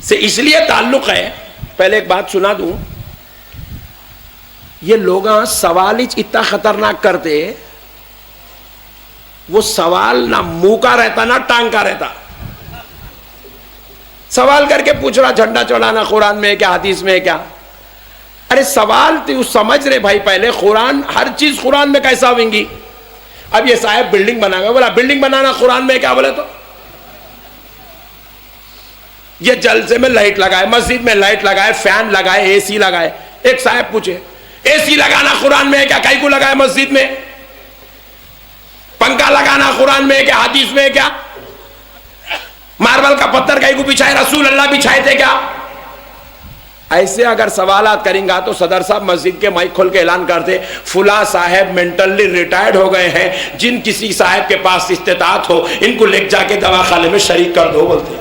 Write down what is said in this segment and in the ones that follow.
سے اس لیے تعلق ہے. پہلے ایک بات سنا دوں, یہ لوگ سوال اتنا خطرناک کرتے, وہ سوال نہ منہ کا رہتا نہ ٹانگ کا رہتا. سوال کر کے پوچھ رہا جھنڈا چڑھانا قرآن میں ہے کیا, حدیث میں ہے کیا؟ ارے سوال تو سمجھ رہے بھائی, پہلے قرآن, ہر چیز قرآن میں کیسا ہوئیں گی. اب یہ صاحب بلڈنگ بنا گیا, بولا بلڈنگ بنانا قرآن میں ہے کیا؟ بولے تو یہ جلسے میں لائٹ لگائے, مسجد میں لائٹ لگائے, فین لگائے, اے سی لگائے. ایک صاحب پوچھے اے سی لگانا قرآن میں ہے کیا؟ کئی کو لگائے مسجد میں؟ پنکھا لگانا قرآن میں ہے کیا, حدیث میں ہے کیا؟ ماربل کا پتھر کئی کو بچھائے, رسول اللہ بچھائے تھے کیا؟ ایسے اگر سوالات کریں گا تو صدر صاحب مسجد کے مائک کھول کے اعلان کرتے فلاں صاحب مینٹلی ریٹائرڈ ہو گئے ہیں, جن کسی صاحب کے پاس استطاعت ہو ان کو لے جا کے دواخانے میں شریک کر دو بولتے.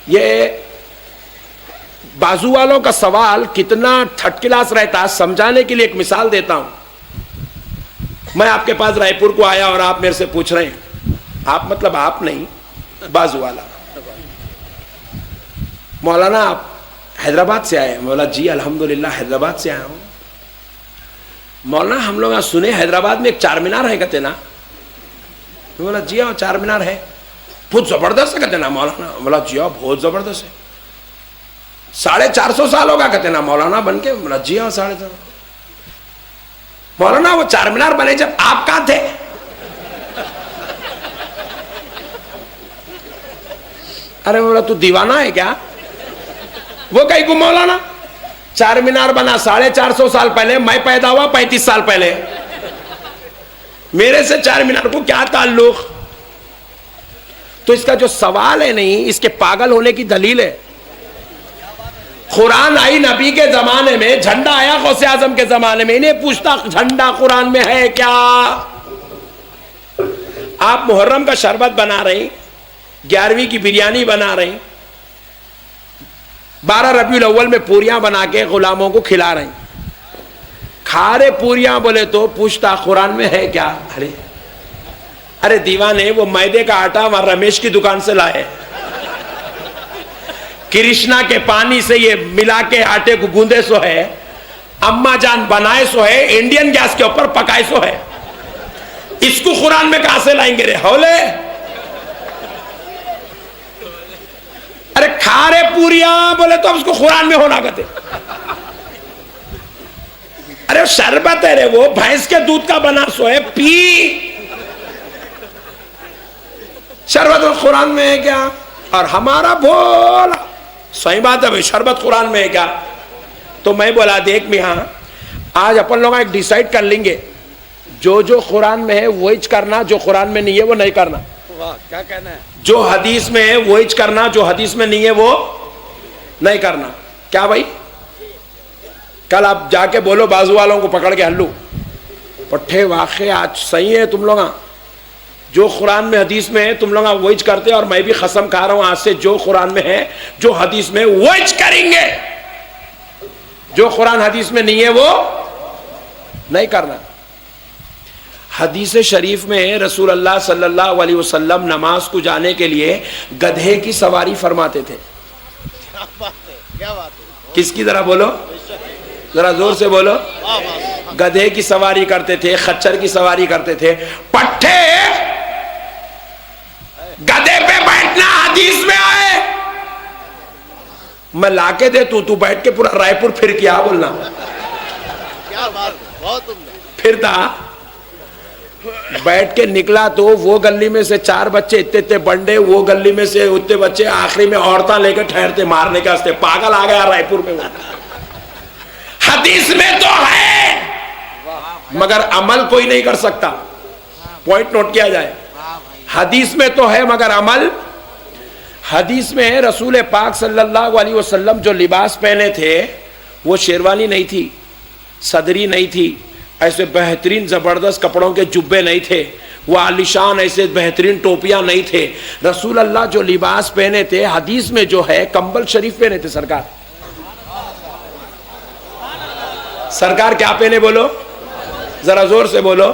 یہ بازو والوں کا سوال کتنا تھرڈ کلاس رہتا, سمجھانے کے لیے ایک مثال دیتا ہوں. میں آپ کے پاس رائے پور کو آیا اور آپ میرے سے پوچھ رہے ہیں, آپ مطلب آپ نہیں, بازو والا, مولانا آپ حیدرآباد سے آئے؟ مولا جی الحمدللہ حیدرآباد سے آیا ہوں. مولانا ہم لوگ سنے حیدرآباد میں ایک چار مینار ہے کہتے نا. مولا جی ہاں چار مینار ہے, بہت زبردست ہے کہتے نا مولانا. مولا جی ہاں بہت زبردست ہے, 450 سال ہوگا کہتے نا مولانا بن کے. مولا جی ہاں 450. مولانا وہ چار مینار بنے جب آپ کہاں تھے؟ ارے مولا تو دیوانہ ہے کیا؟ وہ کہیں کو مولانا چار مینار بنا 450 سال پہلے, میں پیدا ہوا 35 سال پہلے, میرے سے چار مینار کو کیا تعلق؟ تو اس کا جو سوال ہے نہیں, اس کے پاگل ہونے کی دلیل ہے. قرآن آئی نبی کے زمانے میں, جھنڈا آیا غوث اعظم کے زمانے میں, انہیں پوچھتا جھنڈا قرآن میں ہے کیا؟ آپ محرم کا شربت بنا رہی, 11ویں کی بریانی بنا رہی, 12 ربیع الاول میں پوریاں بنا کے غلاموں کو کھلا رہی, کھا رہے پوریاں, بولے تو پوچھتا قرآن میں ہے کیا؟ ارے دیوانے, وہ میدے کا آٹا وہاں رمیش کی دکان سے لائے, کرشنا کے پانی سے یہ ملا کے آٹے کو گوندے سو ہے, اما جان بنائے سو ہے, انڈین گیس کے اوپر پکائے سو ہے. اس کو قرآن میں کہاں سے لائیں گے رے ہولے؟ ارے کھا رہے پوریاں, بولے تو اس کو قرآن میں ہونا کہتے. ارے شربت ہے رے, وہ بھینس کے دودھ کا بنا سو ہے, پی. شربت قرآن میں ہے کیا؟ اور ہمارا بولا صحیح بات ہے بھائی, شربت قرآن میں ہے کیا؟ تو میں بولا دیکھ میاں, آج اپن لوگ ایک ڈیسائیڈ کر لیں گے, جو قرآن میں ہے وہی کرنا, جو قرآن میں نہیں ہے وہ نہیں کرنا. کیا کہنا ہے؟ جو حدیث میں ہے وہی کرنا, جو حدیث میں نہیں ہے وہ نہیں کرنا. کیا بھائی؟ کل آپ جا کے بولو بازو والوں کو پکڑ کے ہلو پٹھے واقع آج صحیح ہے تم لوگ, جو قرآن میں حدیث میں ہے تم لوگ وہی کرتے, اور میں بھی قسم کھا رہا ہوں آج سے جو قرآن میں ہے جو حدیث میں وہی کریں گے, جو قرآن حدیث میں نہیں ہے وہ نہیں کرنا. حدیث شریف میں رسول اللہ صلی اللہ علیہ وسلم نماز کو جانے کے لیے گدھے کی سواری فرماتے تھے. کیا بات ہے, کیا بات ہے. کس کی ذرا بولو, ذرا زور سے بولو. گدھے کی سواری کرتے تھے, خچر کی سواری کرتے تھے. پٹھے گدھے پہ بیٹھنا حدیث میں آئے, میں لا کے دے تو بیٹھ کے پورا رائے پور پھر کیا بولنا. کیا بات ہے, بہت عمدہ. پھرتا بیٹھ کے نکلا تو وہ گلی میں سے 4 بچے اتنے بنڈے, وہ گلی میں سے اتنے بچے, آخری میں عورتیں لے کے ٹھہرتے مارنے کے واسطے. پاگل آ گیا رائے پور میں. حدیث میں تو ہے مگر عمل کوئی نہیں کر سکتا. پوائنٹ نوٹ کیا جائے, حدیث میں تو ہے مگر عمل. حدیث میں رسول پاک صلی اللہ علیہ وسلم جو لباس پہنے تھے وہ شیروانی نہیں تھی, صدری نہیں تھی, ایسے بہترین زبردست کپڑوں کے جبے نہیں تھے, وہ عالیشان ایسے بہترین ٹوپیاں نہیں تھے. رسول اللہ جو لباس پہنے تھے حدیث میں جو ہے کمبل شریف پہنے تھے. سرکار کیا پہنے بولو, ذرا زور سے بولو.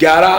11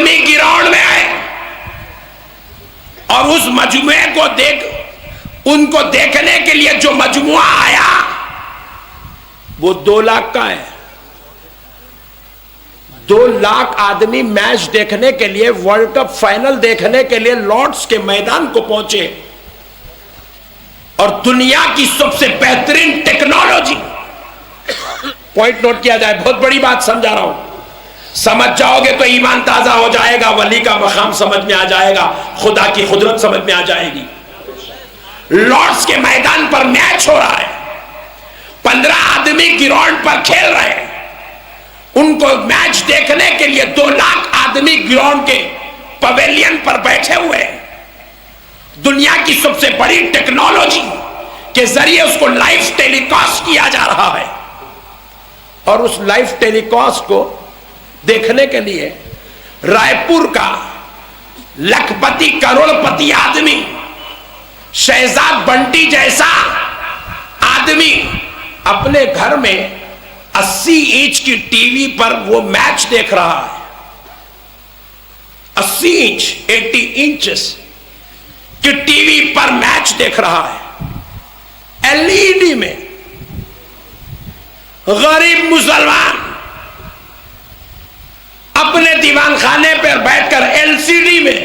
آدمی گراؤنڈ میں آئے اور اس مجموعے کو ان کو دیکھنے کے لیے جو مجموعہ آیا وہ 2 لاکھ کا ہے. 2 لاکھ آدمی میچ دیکھنے کے لیے، ورلڈ کپ فائنل دیکھنے کے لیے لارڈس کے میدان کو پہنچے، اور دنیا کی سب سے بہترین ٹیکنالوجی، پوائنٹ نوٹ کیا جائے، بہت بڑی بات سمجھا رہا ہوں، سمجھ جاؤ گے تو ایمان تازہ ہو جائے گا، ولی کا مقام سمجھ میں آ جائے گا، خدا کی قدرت سمجھ میں آ جائے گی. لارڈس کے میدان پر میچ ہو رہا ہے، 15 آدمی گراؤنڈ پر کھیل رہے ہیں، ان کو میچ دیکھنے کے لیے 2 لاکھ آدمی گراؤنڈ کے پویلین پر بیٹھے ہوئے ہیں. دنیا کی سب سے بڑی ٹیکنالوجی کے ذریعے اس کو لائیو ٹیلی کاسٹ کیا جا رہا ہے، اور اس لائیو ٹیلی کاسٹ کو دیکھنے کے لیے رائے پور کا لکھ پتی کروڑ پتی آدمی، شہزاد بنٹی جیسا آدمی اپنے گھر میں 80 انچ کی ٹی وی پر وہ میچ دیکھ رہا ہے. 80 انچ 80 انچز کی ٹی وی پر میچ دیکھ رہا ہے، LED میں. غریب مسلمان اپنے دیوان خانے پر بیٹھ کر LCD میں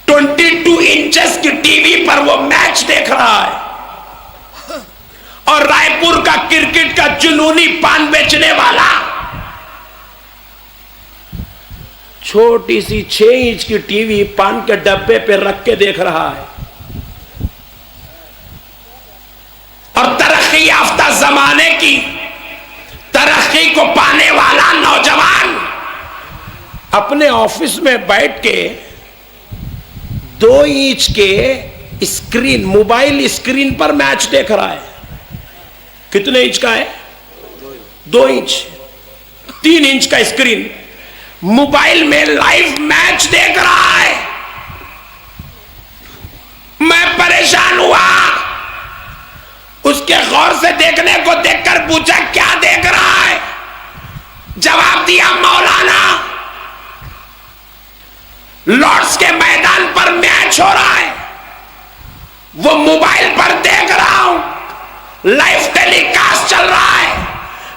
22 انچز کی ٹی وی پر وہ میچ دیکھ رہا ہے، اور رائے پور کا کرکٹ کا جنونی پان بیچنے والا چھوٹی سی 6 انچ کی ٹی وی پان کے ڈبے پہ رکھ کے دیکھ رہا ہے. اور ترقی یافتہ زمانے کی ترقی کو پانے والا نوجوان اپنے آفس میں بیٹھ کے 2 انچ کے اسکرین، موبائل اسکرین پر میچ دیکھ رہا ہے. کتنے انچ کا ہے؟ 2 انچ 3 انچ کا اسکرین، موبائل میں لائیو میچ دیکھ رہا ہے. میں پریشان ہوا، اس کے غور سے دیکھنے کو دیکھ کر پوچھا کیا دیکھ رہا ہے؟ جواب دیا مولانا لارڈس کے میدان پر میچ ہو رہا ہے، وہ موبائل پر دیکھ رہا ہوں، لائیو ٹیلی کاسٹ چل رہا ہے.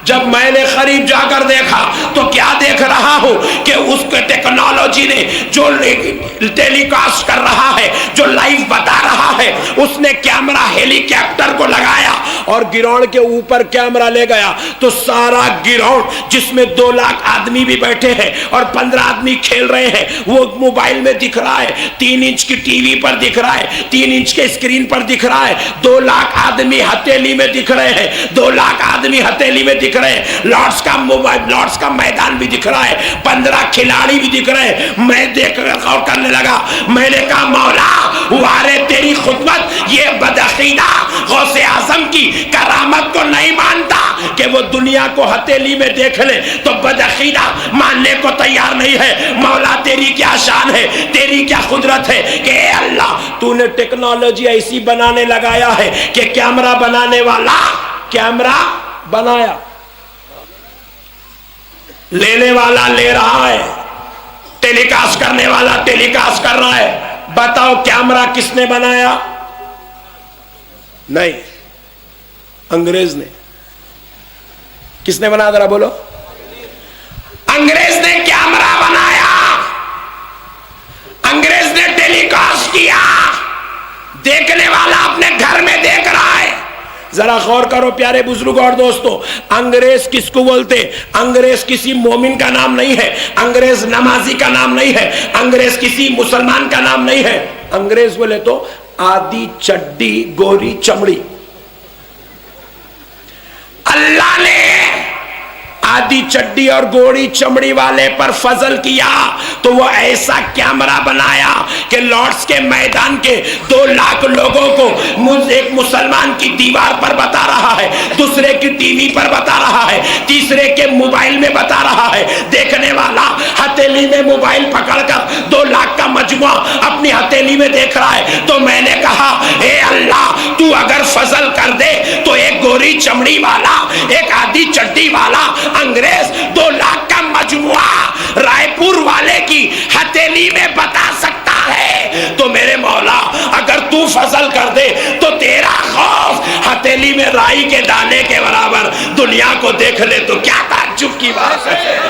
جب میں نے قریب جا کر دیکھا تو کیا دیکھ رہا ہوں کہ اس کے ٹیکنالوجی نے جو ٹیلی کاسٹ کر رہا ہے، جو لائیو بتا رہا ہے، اس نے کیمرہ ہیلی کاپٹر کو لگایا اور گراؤنڈ کے اوپر کیمرہ لے گیا تو سارا گراؤنڈ جس میں 2 لاکھ آدمی بھی بیٹھے ہیں اور 15 آدمی کھیل رہے ہیں وہ موبائل میں دکھ رہا ہے، 3 انچ کی ٹی وی پر دکھ رہا ہے، 3 انچ کے اسکرین پر دکھ رہا ہے. 2 لاکھ آدمی ہتھیلی میں دکھ رہے ہیں، 2 لاکھ آدمی ہتھیلی میں دکھ رہے ہیں. لارڈس کا میدان بھی دکھ رہا ہے، 15 کھلاڑی بھی دکھ رہے ہیں. میں دیکھ کر غور کرنے لگا، میں نے کہا مولا وارے تیری خدمت، یہ بدعقیدہ غوث اعظم کی کرامت کو نہیں مانتا کہ وہ دنیا کو ہتھیلی میں دیکھ لے، تو بدعقیدہ ماننے کو تیار نہیں ہے. مولا تیری کیا شان ہے، تیری کیا قدرت ہے کہ اے اللہ تو نے ٹیکنالوجی ایسی بنانے لگایا ہے کہ کیمرہ بنانے والا کیمرہ بنایا، لینے والا لے رہا ہے، ٹیلی کاسٹ کرنے والا ٹیلی کاسٹ کر رہا ہے. بتاؤ کیمرہ کس نے بنایا؟ نہیں، انگریز نے. کس نے بنایا ذرا بولو؟ انگریز نے کیمرہ بنایا، انگریز نے ٹیلی کاسٹ کیا، دیکھنے والا اپنے گھر میں دیکھ رہا ہے. ذرا غور کرو پیارے بزرگ اور دوستو، انگریز کس کو بولتے؟ انگریز کسی مومن کا نام نہیں ہے، انگریز نمازی کا نام نہیں ہے، انگریز کسی مسلمان کا نام نہیں ہے. انگریز بولے تو آدھی چڈی گوری چمڑی. اللہ نے آدھی چڈی اور گوری چمڑی والے پر فضل کیا تو وہ ایسا کیمرہ بنایا کہ لارڈس کے میدان کے 2 لاکھ لوگوں کو ایک مسلمان کی دیوار پر بتا رہا ہے، دوسرے کی ٹی وی پر بتا رہا ہے، تیسرے کے موبائل میں بتا رہا ہے. دیکھنے والا ہتھیلی میں موبائل پکڑ کر 2 لاکھ کا مجموعہ اپنی ہتھیلی میں دیکھ رہا ہے. تو میں نے کہا اے اللہ تو اگر فضل کر دے تو ایک گوری چمڑی والا، ایک آدھی چڈی والا انگریز 2 لاکھ کا مجموعہ رائے پور والے کی ہتھیلی میں بتا سکتا ہے تو میرے مولا اگر تو فضل کر دے تو تیرا خوف ہتھیلی میں رائی کے دانے کے برابر دنیا کو دیکھ لے تو کیا تعجب کی بات ہے.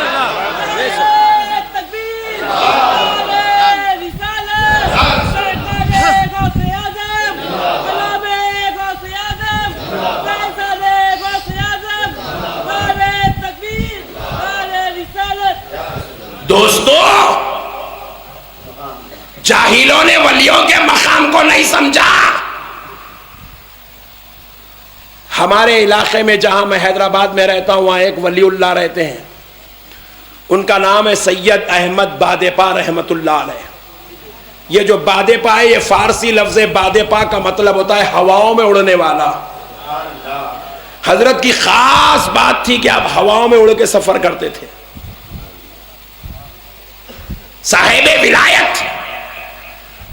دوستو جاہلوں نے ولیوں کے مقام کو نہیں سمجھا. ہمارے علاقے میں جہاں میں حیدرآباد میں رہتا ہوں وہاں ایک ولی اللہ رہتے ہیں, ان کا نام ہے سید احمد بادپا رحمت اللہ علیہ. یہ جو بادپا ہے یہ فارسی لفظ بادپا کا مطلب ہوتا ہے ہواؤں میں اڑنے والا. حضرت کی خاص بات تھی کہ آپ ہواؤں میں اڑ کے سفر کرتے تھے, صاحب ولایت.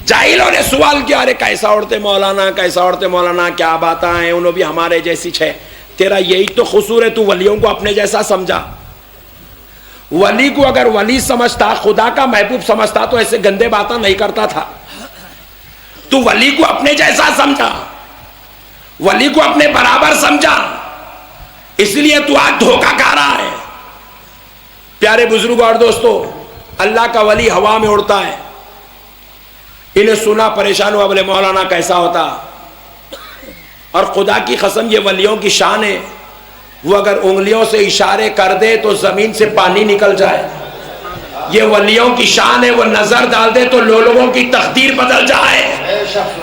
جاہلوں نے سوال کیا ارے کیسا اڑتے مولانا, کیسا اڑتے مولانا, کیا باتیں ہیں, انہوں بھی ہمارے جیسی چھے. تیرا یہی تو قصور ہے, تو ولیوں کو اپنے جیسا سمجھا. ولی کو اگر ولی سمجھتا, خدا کا محبوب سمجھتا تو ایسے گندے باتیں نہیں کرتا تھا. تو ولی کو اپنے جیسا سمجھا, ولی کو اپنے برابر سمجھا, اس لیے تو آج دھوکہ کھا رہا ہے. پیارے بزرگوں اور دوستو, اللہ کا ولی ہوا میں اڑتا ہے. انہیں سنا پریشان ہوا, بولے مولانا کیسا ہوتا. اور خدا کی قسم یہ ولیوں کی شان ہے, وہ اگر انگلیوں سے اشارے کر دے تو زمین سے پانی نکل جائے. یہ ولیوں کی شان ہے, وہ نظر ڈال دے تو لوگوں کی تقدیر بدل جائے.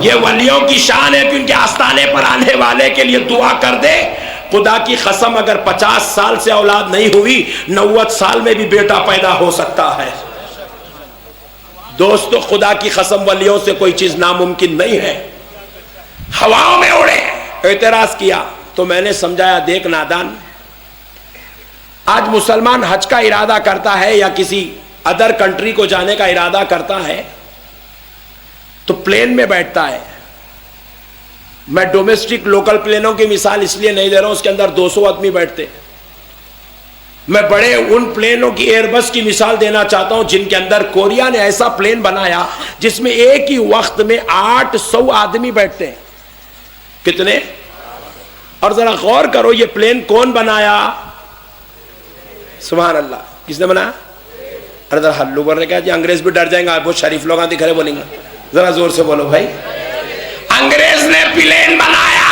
یہ ولیوں کی شان ہے کہ ان کے آستانے پر آنے والے کے لیے دعا کر دے. خدا کی قسم اگر 50 سال سے اولاد نہیں ہوئی, 90 سال میں بھی بیٹا پیدا ہو سکتا ہے. دوستو خدا کی قسم ولیوں سے کوئی چیز ناممکن نہیں ہے. ہواؤں میں اڑے. اعتراض کیا تو میں نے سمجھایا, دیکھ نادان, آج مسلمان حج کا ارادہ کرتا ہے یا کسی ادر کنٹری کو جانے کا ارادہ کرتا ہے تو پلین میں بیٹھتا ہے. میں ڈومیسٹک لوکل پلینوں کی مثال اس لیے نہیں دے رہا ہوں, اس کے اندر 200 آدمی بیٹھتے. میں بڑے ان پلینوں کی ایئر بس کی مثال دینا چاہتا ہوں جن کے اندر کوریا نے ایسا پلین بنایا جس میں ایک ہی وقت میں 800 آدمی بیٹھتے ہیں. کتنے؟ اور ذرا غور کرو یہ پلین کون بنایا؟ سبحان اللہ, کس نے بنایا؟ ارے ذرا ہلو بول رہے کیا جی, انگریز بھی ڈر جائیں گے. بہت شریف لوگ آتے کھڑے بولیں گے, ذرا زور سے بولو بھائی. انگریز نے پلین بنایا,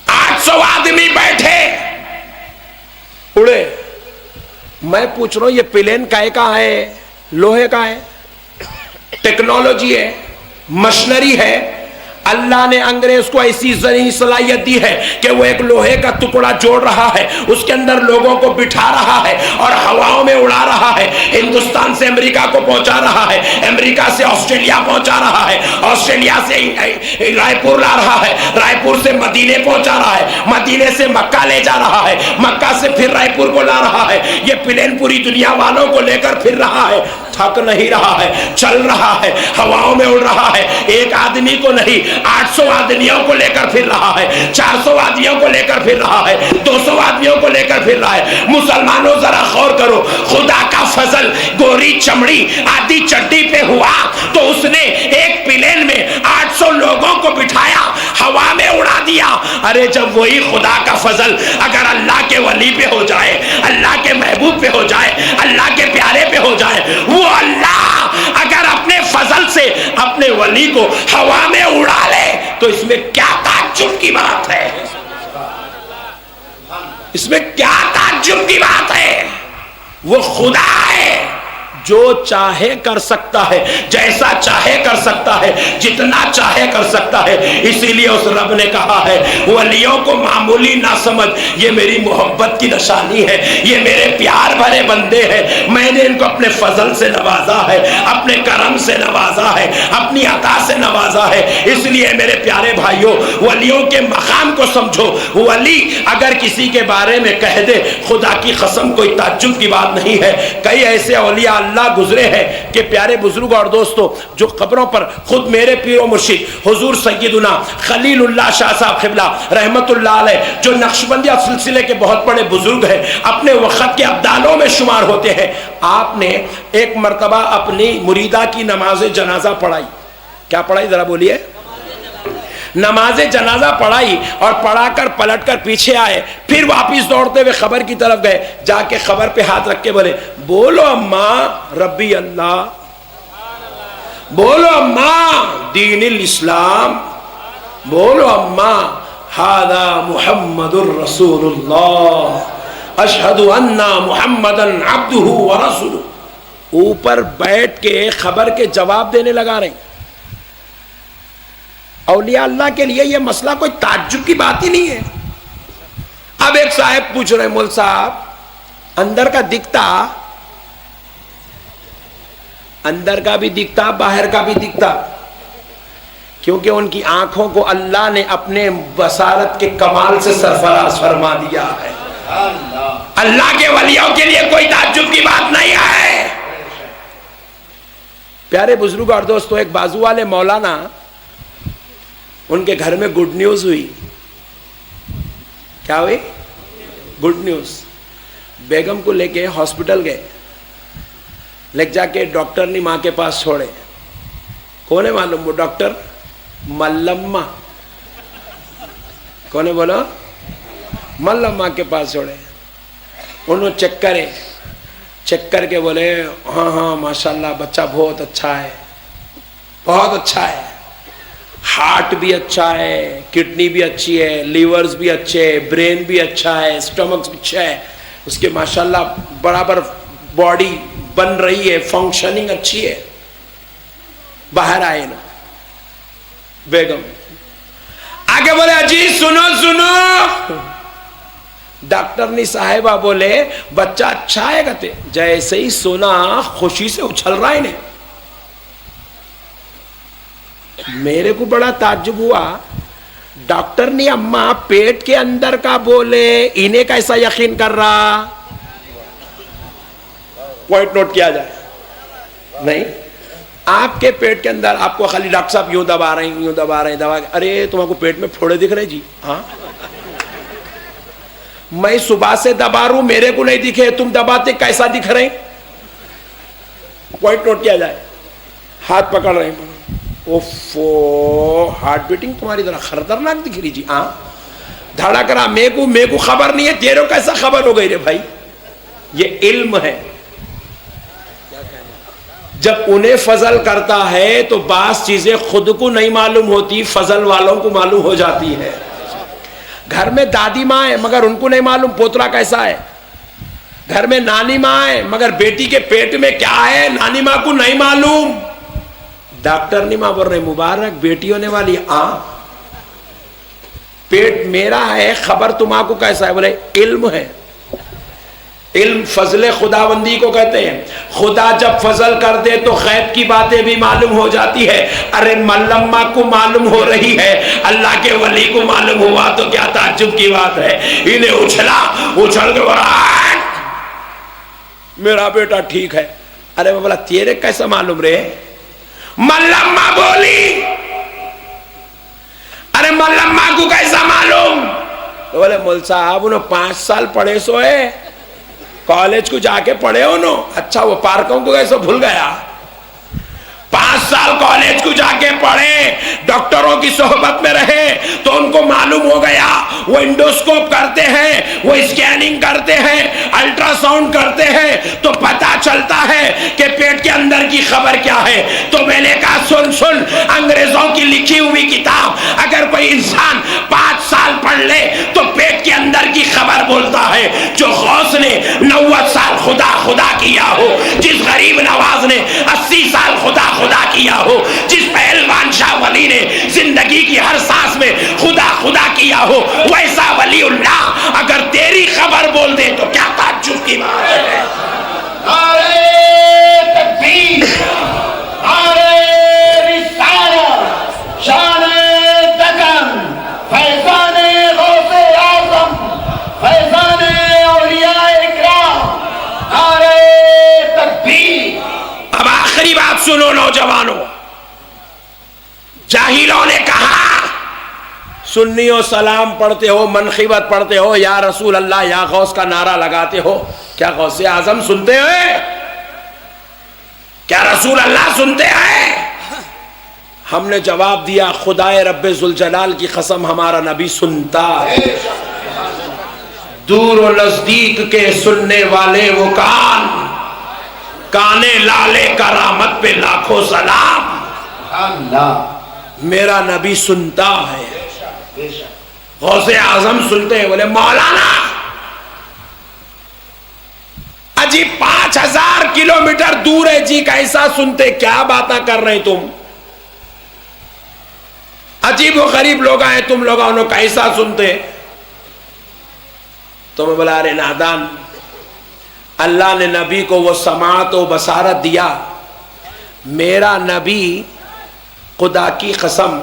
800 آدمی بیٹھے, اڑے. میں پوچھ رہا ہوں یہ پلین کائے کا ہے؟ لوہے کا ہے, ٹیکنالوجی ہے, مشنری ہے. اللہ نے انگریز کو ایسی ذہنی صلاحیت دی ہے کہ وہ ایک لوہے کا ٹکڑا جوڑ رہا ہے, اس کے اندر لوگوں کو بٹھا رہا ہے اور ہواؤں میں اڑا رہا ہے. ہندوستان سے امریکہ کو پہنچا رہا ہے, امریکہ سے آسٹریلیا پہنچا رہا ہے, آسٹریلیا سے رائے پور لا رہا ہے, رائے پور سے مدینے پہنچا رہا ہے, مدینے سے مکہ لے جا رہا ہے, مکہ سے پھر رائے پور کو لا رہا ہے. یہ پلین پوری دنیا والوں کو لے کر پھر رہا ہے, تھک نہیں رہا ہے, چل رہا ہے, ہواؤں میں اڑ رہا ہے. ایک آدمی کو نہیں, 800 آدمیوں کو لے کر پھر رہا ہے, 400 آدمیوں کو لے کر پھر رہا ہے, 200 آدمیوں کو لے کر پھر رہا ہے. مسلمانوں ذرا غور کرو, خدا کا فضل گوری چمڑی آدھی چڈی پہ ہوا تو اس نے ایک پلین میں 800 لوگوں کو بٹھایا, ہوا میں اڑا دیا. ارے جب وہی خدا کا فضل اگر اللہ کے ولی پہ ہو جائے, اللہ کے محبوب پہ ہو جائے, اللہ کے پیارے پہ ہو جائے, وہ اللہ اگر اپنے فضل سے اپنے ولی کو ہوا میں اڑا لے تو اس میں کیا تعجب کی بات ہے؟ اس میں کیا تعجب کی بات ہے؟ وہ خدا ہے جو چاہے کر سکتا ہے, جیسا چاہے کر سکتا ہے, جتنا چاہے کر سکتا ہے. اسی لیے اس رب نے کہا ہے ولیوں کو معمولی نہ سمجھ, یہ میری محبت کی نشانی ہے, یہ میرے پیار بھرے بندے ہیں, میں نے ان کو اپنے فضل سے نوازا ہے, اپنے کرم سے نوازا ہے, اپنی عطا سے نوازا ہے. اس لیے میرے پیارے بھائیوں ولیوں کے مقام کو سمجھو. ولی اگر کسی کے بارے میں کہہ دے, خدا کی قسم کوئی تعجب کی بات نہیں ہے. کئی ایسے اولیاء اللہ گزرے ہیں کہ پیارے بزرگ اور دوستو جو قبروں پر خود میرے پیر و مرشد حضور سیدنا خلیل اللہ شاہ صاحب قبلہ رحمت اللہ علیہ جو نقشبندیہ سلسلے کے بہت بڑے بزرگ ہیں اپنے وقت کے ابدالوں میں شمار ہوتے ہیں، آپ نے ایک مرتبہ اپنی مریدہ کی نماز جنازہ پڑھائی. کیا پڑھائی ذرا بولیے؟ نماز جنازہ پڑھائی اور پڑھا کر پلٹ کر پیچھے آئے، پھر واپس دوڑتے ہوئے خبر کی طرف گئے، جا کے خبر پہ ہاتھ رکھ کے بولے بولو اماں ربی اللہ، بولو اماں دین الاسلام، بولو اماں ھذا محمد الرسول اللہ اشہد ان محمدا عبدہ ورسولہ. اوپر بیٹھ کے خبر کے جواب دینے لگا رہے ہیں. اولیاء اللہ کے لیے یہ مسئلہ کوئی تعجب کی بات ہی نہیں ہے. اب ایک صاحب پوچھ رہے مول صاحب اندر کا دکھتا، اندر کا بھی دکھتا باہر کا بھی دکھتا، کیونکہ ان کی آنکھوں کو اللہ نے اپنے بصارت کے کمال سے سرفراز فرما دیا ہے. اللہ کے ولیوں کے لیے کوئی تعجب کی بات نہیں ہے. پیارے بزرگ اور دوستو ایک بازو والے مولانا ان کے گھر میں گڈ نیوز ہوئی. کیا ہوئی؟ Good news. بیگم کو لے کے ہاسپٹل گئے، لے جا کے ڈاکٹر نے ماں کے پاس چھوڑے. کون ہے معلوم؟ وہ ڈاکٹر ملمہ. کون ہے بولو؟ ملمہ کے پاس چھوڑے. انہوں چیک کرے، چیک کر کے بولے ہاں ہاں ماشاءاللہ بچہ بہت اچھا ہے، بہت اچھا ہے، ہارٹ بھی اچھا ہے، کڈنی بھی اچھی ہے، لیورز بھی اچھے ہے، برین بھی اچھا ہے، اسٹمک بھی اچھا ہے، اس کے ماشاءاللہ برابر باڈی بن رہی ہے، فنکشننگ اچھی ہے. باہر آئے نا بیگم، آگے بولے اجی سنو سنو. ڈاکٹر نے صاحبہ بولے بچہ اچھا ہے گتے. جیسے ہی سونا خوشی سے اچھل رہا ہے نے. میرے کو بڑا تعجب ہوا. ڈاکٹر نے اماں پیٹ کے اندر کا بولے، انہیں کیسا یقین کر رہا؟ پوائنٹ نوٹ کیا جائے. نہیں، آپ کے پیٹ کے اندر آپ کو خالی ڈاکٹر صاحب یوں دبا رہے ہیں، یوں دبا رہے ہیں، دبا. ارے تمہارے کو پیٹ میں پھوڑے دکھ رہے جی؟ ہاں میں صبح سے دبا رہوں، میرے کو نہیں دکھے، تم دباتے کیسا دکھ رہے ہیں؟ پوائنٹ نوٹ کیا جائے. ہاتھ پکڑ رہے ہیں، اوفو ہارٹ بیٹنگ تمہاری ذرا خطرناک دکھ رہی جی. ہاں دھڑا کرا. میرے کو خبر نہیں ہے، تیرے کو کیسا خبر ہو گئی رے بھائی؟ یہ علم ہے. جب انہیں فضل کرتا ہے تو بعض چیزیں خود کو نہیں معلوم ہوتی، فضل والوں کو معلوم ہو جاتی ہے. گھر میں دادی ماں ہے مگر ان کو نہیں معلوم پوترا کیسا ہے. گھر میں نانی ماں ہے مگر بیٹی کے پیٹ میں کیا ہے نانی ماں کو نہیں معلوم. ڈاکٹر نہیں ماں بول رہے مبارک بیٹی ہونے والی. پیٹ میرا ہے، خبر تمہاں کو کیسا ہے؟ بولے علم ہے. علم فضل خداوندی کو کہتے ہیں. خدا جب فضل کر دے تو غیب کی باتیں بھی معلوم ہو جاتی ہے. ارے ملمہ کو معلوم ہو رہی ہے، اللہ کے ولی کو معلوم ہوا تو کیا تعجب کی بات ہے. انہیں اچھل کے بولا میرا بیٹا ٹھیک ہے. ارے بولا تیرے کیسا معلوم رے؟ ملمہ بولی. ارے ملمہ کو کیسا معلوم؟ بولے مول صاحب انہوں 5 سال پڑھے سوئے، کالج کو جا کے پڑھے انہوں. اچھا وہ پارکوں کو کیسے بھول گیا؟ 5 سال کالج کو جا کے پڑھے، ڈاکٹروں کی صحبت میں رہے تو ان کو معلوم ہو گیا. وہ انڈوسکوپ کرتے ہیں، وہ اسکیننگ کرتے ہیں، الٹرا ساؤنڈ کرتے ہیں تو پتا چلتا ہے کہ پیٹ کے اندر کی خبر کیا ہے. تو میں نے کہا سن انگریزوں کی لکھی ہوئی کتاب اگر کوئی انسان 5 سال پڑھ لے تو پیٹ کے اندر کی خبر بولتا ہے. جو غوث نے 90 سال خدا کیا ہو، جس غریب نواز نے 80 سال خدا کیا ہو، جس پہلوان شاہ ولی نے زندگی کی ہر سانس میں خدا کیا ہو، ویسا ولی اللہ اگر تیری خبر بول دے تو کیا تعجب کی بات ہے. نعرہ تکبیر، نعرہ رسالت، شان دکن، فیضان غوث اعظم، فیضان اولیاء اکرام. نعرہ تکبیر. سنو نوجوانوں، جاہلوں نے کہا سنیوں سلام پڑھتے ہو، منقبت پڑھتے ہو، یا رسول اللہ یا غوث کا نعرہ لگاتے ہو، کیا غوث اعظم سنتے ہیں؟ کیا رسول اللہ سنتے ہیں؟ ہم نے جواب دیا خدائے رب ذوالجلال کی قسم ہمارا نبی سنتا ہے، دور و نزدیک کے سننے والے وہ کان، کانے لالے کرامت پہ لاکھوں سلام، میرا نبی سنتا ہے۔ غوث اعظم سنتے ہیں، بولے مولانا اجی 5000 کلومیٹر دور ہے جی، کیسا سنتے؟ کیا باتیں کر رہے تم؟ عجیب و غریب لوگ آئے تم لوگ، انہوں کیسا سنتے؟ تو میں بولا ارے نادان، اللہ نے نبی کو وہ سماعت و بصارت دیا، میرا نبی خدا کی قسم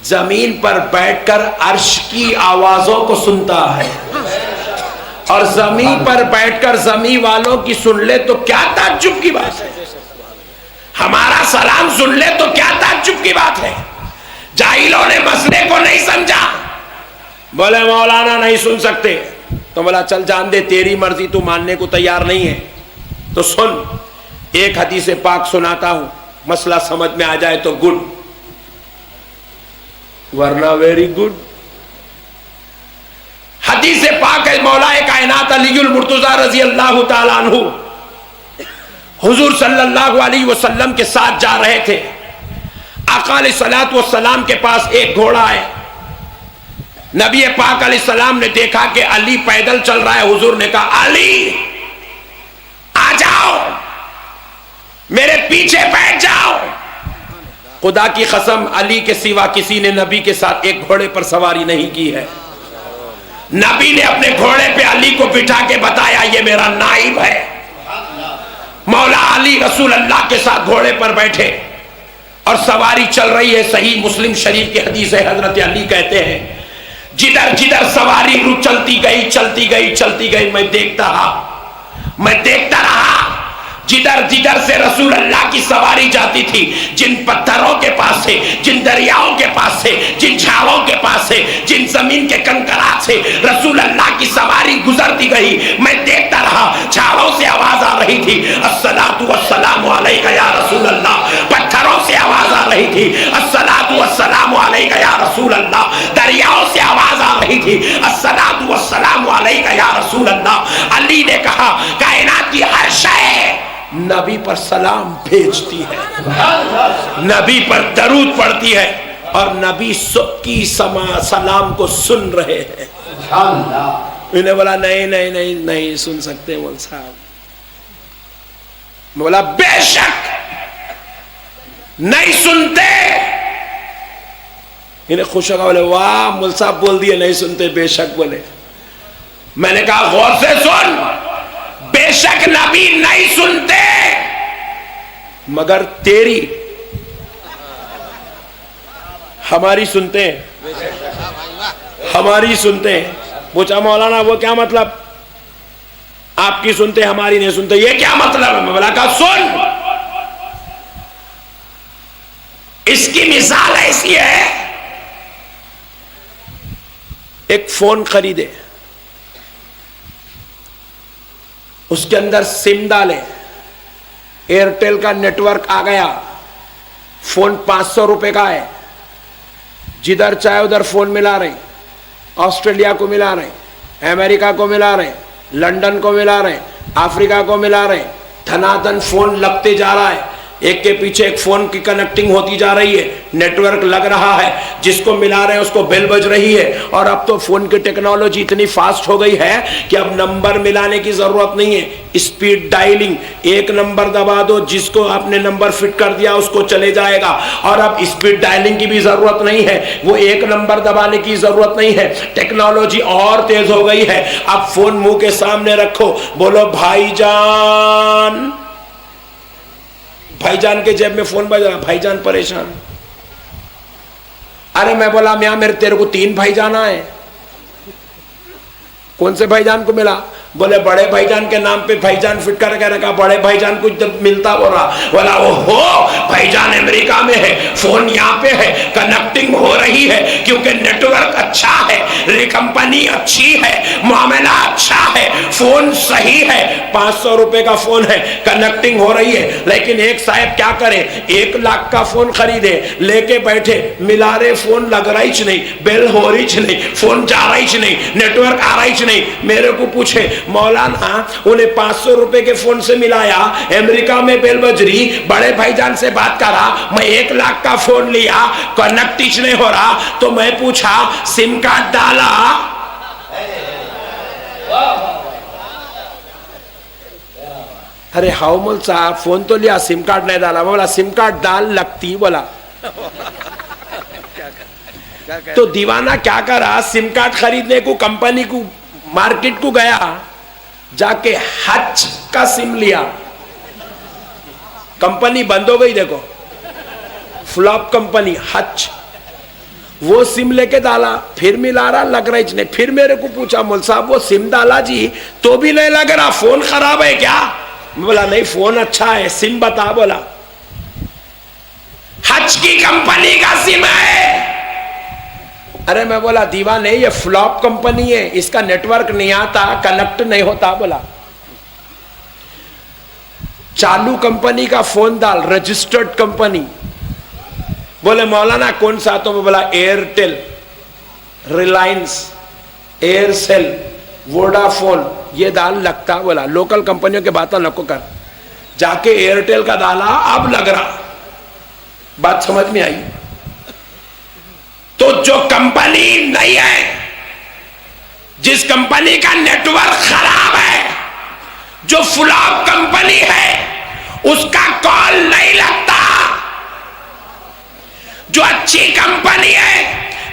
زمین پر بیٹھ کر عرش کی آوازوں کو سنتا ہے، اور زمین پر بیٹھ کر زمین والوں کی سن لے تو کیا تعجب کی بات ہے، ہمارا سلام سن لے تو کیا تعجب کی بات ہے۔ جاہلوں نے مسئلے کو نہیں سمجھا، بولے مولانا نہیں سن سکتے، تو بولا چل جان دے، تیری مرضی، تو ماننے کو تیار نہیں ہے تو سن، ایک حدیث پاک سناتا ہوں، مسئلہ سمجھ میں آ جائے تو گڈ، ورنہ ویری گڈ۔ حدیث پاک ہے، مولا کائنات علی المرتضی رضی اللہ تعالیٰ عنہ حضور صلی اللہ علیہ وسلم کے ساتھ جا رہے تھے، آقا علیہ الصلوۃ والسلام کے پاس ایک گھوڑا ہے، نبی پاک علیہ السلام نے دیکھا کہ علی پیدل چل رہا ہے، حضور نے کہا علی آ جاؤ میرے پیچھے بیٹھ جاؤ۔ خدا کی قسم علی کے سوا کسی نے نبی کے ساتھ ایک گھوڑے پر سواری نہیں کی ہے، نبی نے اپنے گھوڑے پہ علی کو بٹھا کے بتایا یہ میرا نائب ہے۔ مولا علی رسول اللہ کے ساتھ گھوڑے پر بیٹھے اور سواری چل رہی ہے، صحیح مسلم شریف کی حدیث ہے، حضرت علی کہتے ہیں جدھر جدھر سواری چلتی گئی چلتی گئی چلتی گئی، میں دیکھتا رہا جدھر جدھر سے رسول اللہ کی سواری جاتی تھی، جن پتھروں کے پاس سے، جن دریاؤں کے پاس سے، جن جھاڑوں کے پاس سے، جن زمین کے کنکرات سے رسول اللہ کی سواری گزرتی گئی، میں دیکھتا رہا، جھاڑوں سے آواز آ رہی تھی الصلاۃ والسلام علیک یا رسول اللہ، پتھروں سے آواز آ رہی تھی الصلاۃ والسلام علیک یا رسول اللہ، دریاؤں سے آواز آ رہی تھی الصلاۃ والسلام علیک یا رسول اللہ۔ علی نے کہا کائنات کی ہر شے نبی پر سلام بھیجتی ہے، نبی پر درود پڑھتی ہے، اور نبی سب کی سلام کو سن رہے ہیں۔ انہیں بولا نہیں نہیں نہیں نہیں سن سکتے مول صاحب، بولا بے شک نہیں سنتے۔ انہیں خوش ہو گیا، بولے واہ مول صاحب بول دیے نہیں سنتے بے شک بولے۔ میں نے کہا غور سے سن، بے شک نبی نہیں سنتے، مگر تیری ہماری سنتے ہیں، ہماری سنتے ہیں۔ پوچھا مولانا وہ کیا مطلب، آپ کی سنتے ہماری نہیں سنتے، یہ کیا مطلب ہے؟ میں بولا کہا سن، اس کی مثال ایسی ہے، ایک فون خریدے، اس کے اندر سم ڈالے، ایئرٹیل کا نیٹ ورک آ گیا، فون 500 روپے کا ہے، جدھر چاہے ادھر فون ملا رہے، آسٹریلیا کو ملا رہے، امریکہ کو ملا رہے، لندن کو ملا رہے، افریقہ کو ملا رہے، دھنا دھن فون لگتے جا رہا ہے، ایک کے پیچھے ایک فون کی کنیکٹنگ ہوتی جا رہی ہے، نیٹ ورک لگ رہا ہے، جس کو ملا رہے ہیں اس کو بیل بج رہی ہے۔ اور اب تو فون کی ٹیکنالوجی اتنی فاسٹ ہو گئی ہے کہ اب نمبر ملانے کی ضرورت نہیں ہے، اسپیڈ ڈائلنگ، ایک نمبر دبا دو، جس کو آپ نے نمبر فٹ کر دیا اس کو چلے جائے گا، اور اب اسپیڈ ڈائلنگ کی بھی ضرورت نہیں ہے، وہ ایک نمبر دبانے کی ضرورت نہیں ہے، ٹیکنالوجی اور تیز ہو گئی ہے۔ اب فون منہ کے سامنے رکھو، بولو بھائی جان، بھائی جان کے جیب میں فون بج رہا، بھائی جان پریشان، ارے میں بولا میاں میرے تیرے کو 3 بھائی جان آئے، کون سے بھائی جان کو ملا؟ بولے بڑے بھائی جان کے نام پہ بھائی جان فٹ کر کے رکھا. بڑے بھائی جان کو جب ملتا ہو رہا بولا اوہو بھائی جان امریکہ میں ہے, فون یہاں پہ ہے, کنیکٹنگ ہو رہی ہے کیونکہ نیٹ ورک اچھا ہے, کمپنی اچھی ہے, معاملہ اچھا ہے, فون صحیح ہے, 500 روپے کا فون ہے, کنیکٹنگ ہو رہی ہے. لیکن ایک صاحب کیا کرے, 1 لاکھ کا فون خریدے, لے کے بیٹھے, ملا رہے فون لگ رہا ہی نہیں, بیل ہو رہی نہیں, فون جا رہا ہی نہیں, نیٹ ورک آ رہا ہی نہیں. میرے کو پوچھے مولانا انہیں 500 روپے کے فون سے ملایا, امریکہ میں بیل بج رہی, بڑے بھائی جان سے بات کرا, میں 1 لاکھ کا فون لیا, کنیکٹ ہی نہیں ہو رہا, تو میں پوچھا سم کارڈ ڈالا؟ ارے ہاؤ مول صاحب فون تو لیا, سم کارڈ نہیں ڈالا. بولا سم کارڈ ڈال لگتی. بولا تو دیوانہ کیا کرا, سم کارڈ خریدنے کو کمپنی کو مارکیٹ کو گیا, جا کے حج کا سم لیا. کمپنی بند ہو گئی, دیکھو فلاپ کمپنی حج. وہ سم لے کے ڈالا, پھر ملا رہا, لگ رہا ہی نہیں. پھر میرے کو پوچھا مول صاحب وہ سم ڈالا جی تو بھی نہیں لگ رہا, فون خراب ہے کیا؟ بولا نہیں فون اچھا ہے, سم بتا. بولا حج کی کمپنی کا سم ہے. ارے میں بولا دیوانے یہ فلاپ کمپنی ہے, اس کا نیٹ ورک نہیں آتا, کنیکٹ نہیں ہوتا. بولا چالو کمپنی کا فون ڈال, رجسٹرڈ کمپنی. بولے مولانا کون سا؟ تو میں بولا Airtel, Reliance, Aircel, Voda phone, یہ ڈال لگتا. بولا لوکل کمپنیوں کے باتیں نکو کر. جا کے ایئرٹیل کا ڈالا, اب لگ رہا. بات سمجھ میں آئی؟ تو جو کمپنی نہیں ہے, جس کمپنی کا نیٹ ورک خراب ہے, جو فلاپ کمپنی ہے, اس کا کال نہیں لگتا. جو اچھی کمپنی ہے,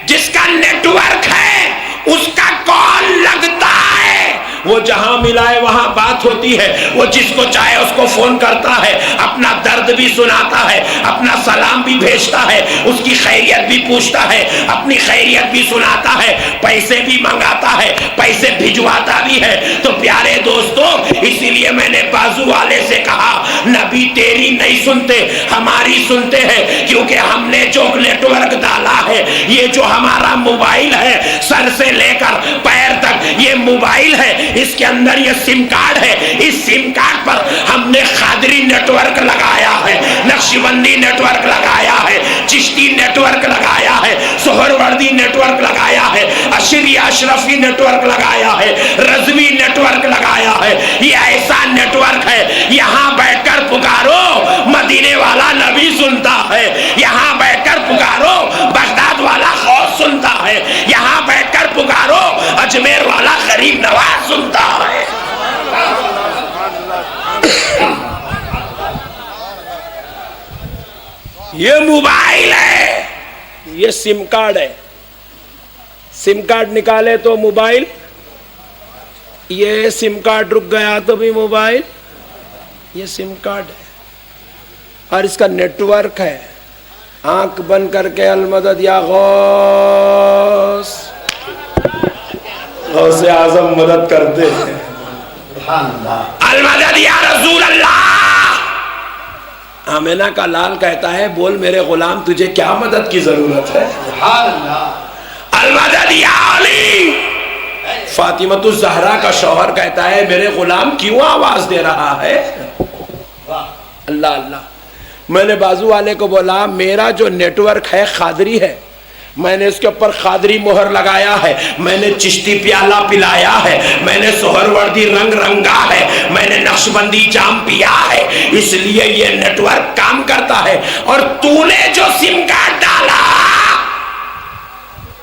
جس کا نیٹ ورک ہے, اس کا کال لگتا ہے. وہ جہاں ملائے وہاں بات ہوتی ہے, وہ جس کو چاہے اس کو فون کرتا ہے, اپنا درد بھی سناتا ہے, اپنا سلام بھی بھیجتا ہے, اس کی خیریت بھی پوچھتا ہے, اپنی خیریت بھی سناتا ہے, پیسے بھی منگاتا ہے, پیسے بھجواتا بھی ہے. تو پیارے دوستو, اسی لیے میں نے بازو والے سے کہا نبی تیری نہیں سنتے, ہماری سنتے ہیں, کیونکہ ہم نے جو نیٹ ورک ڈالا ہے, یہ جو ہمارا موبائل ہے, سر سے لے کر پیر تک یہ موبائل ہے, اس کے اندر یہ سم کارڈ ہے. اس سم کارڈ پر ہم نے قادری نیٹ ورک لگایا ہے, نقشبندی نیٹ ورک لگایا ہے, چشتی نیٹ ورک لگایا ہے, سہروردی نیٹ ورک لگایا ہے, اشری اشرفی نیٹ ورک لگایا ہے, رضوی نیٹ ورک لگایا ہے. یہ ایسا نیٹ ورک ہے, یہاں بیٹھ کر پکارو مدینے والا نبی سنتا ہے, یہاں بیٹھ کر پکارو بغداد والا غوث سنتا ہے, یہاں بیٹھ کر پکارو اجمیر والا غریب نواز سنتا ہے. یہ موبائل ہے, یہ سم کارڈ ہے. سم کارڈ نکالے تو موبائل, یہ سم کارڈ رک گیا تو بھی موبائل. یہ سم کارڈ ہے اور اس کا نیٹ ورک ہے. آنکھ بند کر کے المدد یا غوث, غوث اعظم مدد کرتے ہیں, المدد یا رسول اللہ. آمینہ کا لال کہتا ہے بول میرے غلام تجھے کیا مدد کی ضرورت ہے؟ المدد یا علی. فاطمۃ الزہرا کا شوہر کہتا ہے میرے غلام کیوں آواز دے رہا ہے؟ اللہ اللہ. میں نے بازو والے کو بولا میرا جو نیٹ ورک ہے قادری ہے, میں نے اس کے اوپر قادری مہر لگایا ہے, میں نے چشتی پیالہ پلایا ہے, میں نے سہروردی رنگ رنگا ہے, میں نے نقشبندی جام پیا ہے, اس لیے یہ نیٹ ورک کام کرتا ہے. اور تو نے جو سم کارڈ ڈالا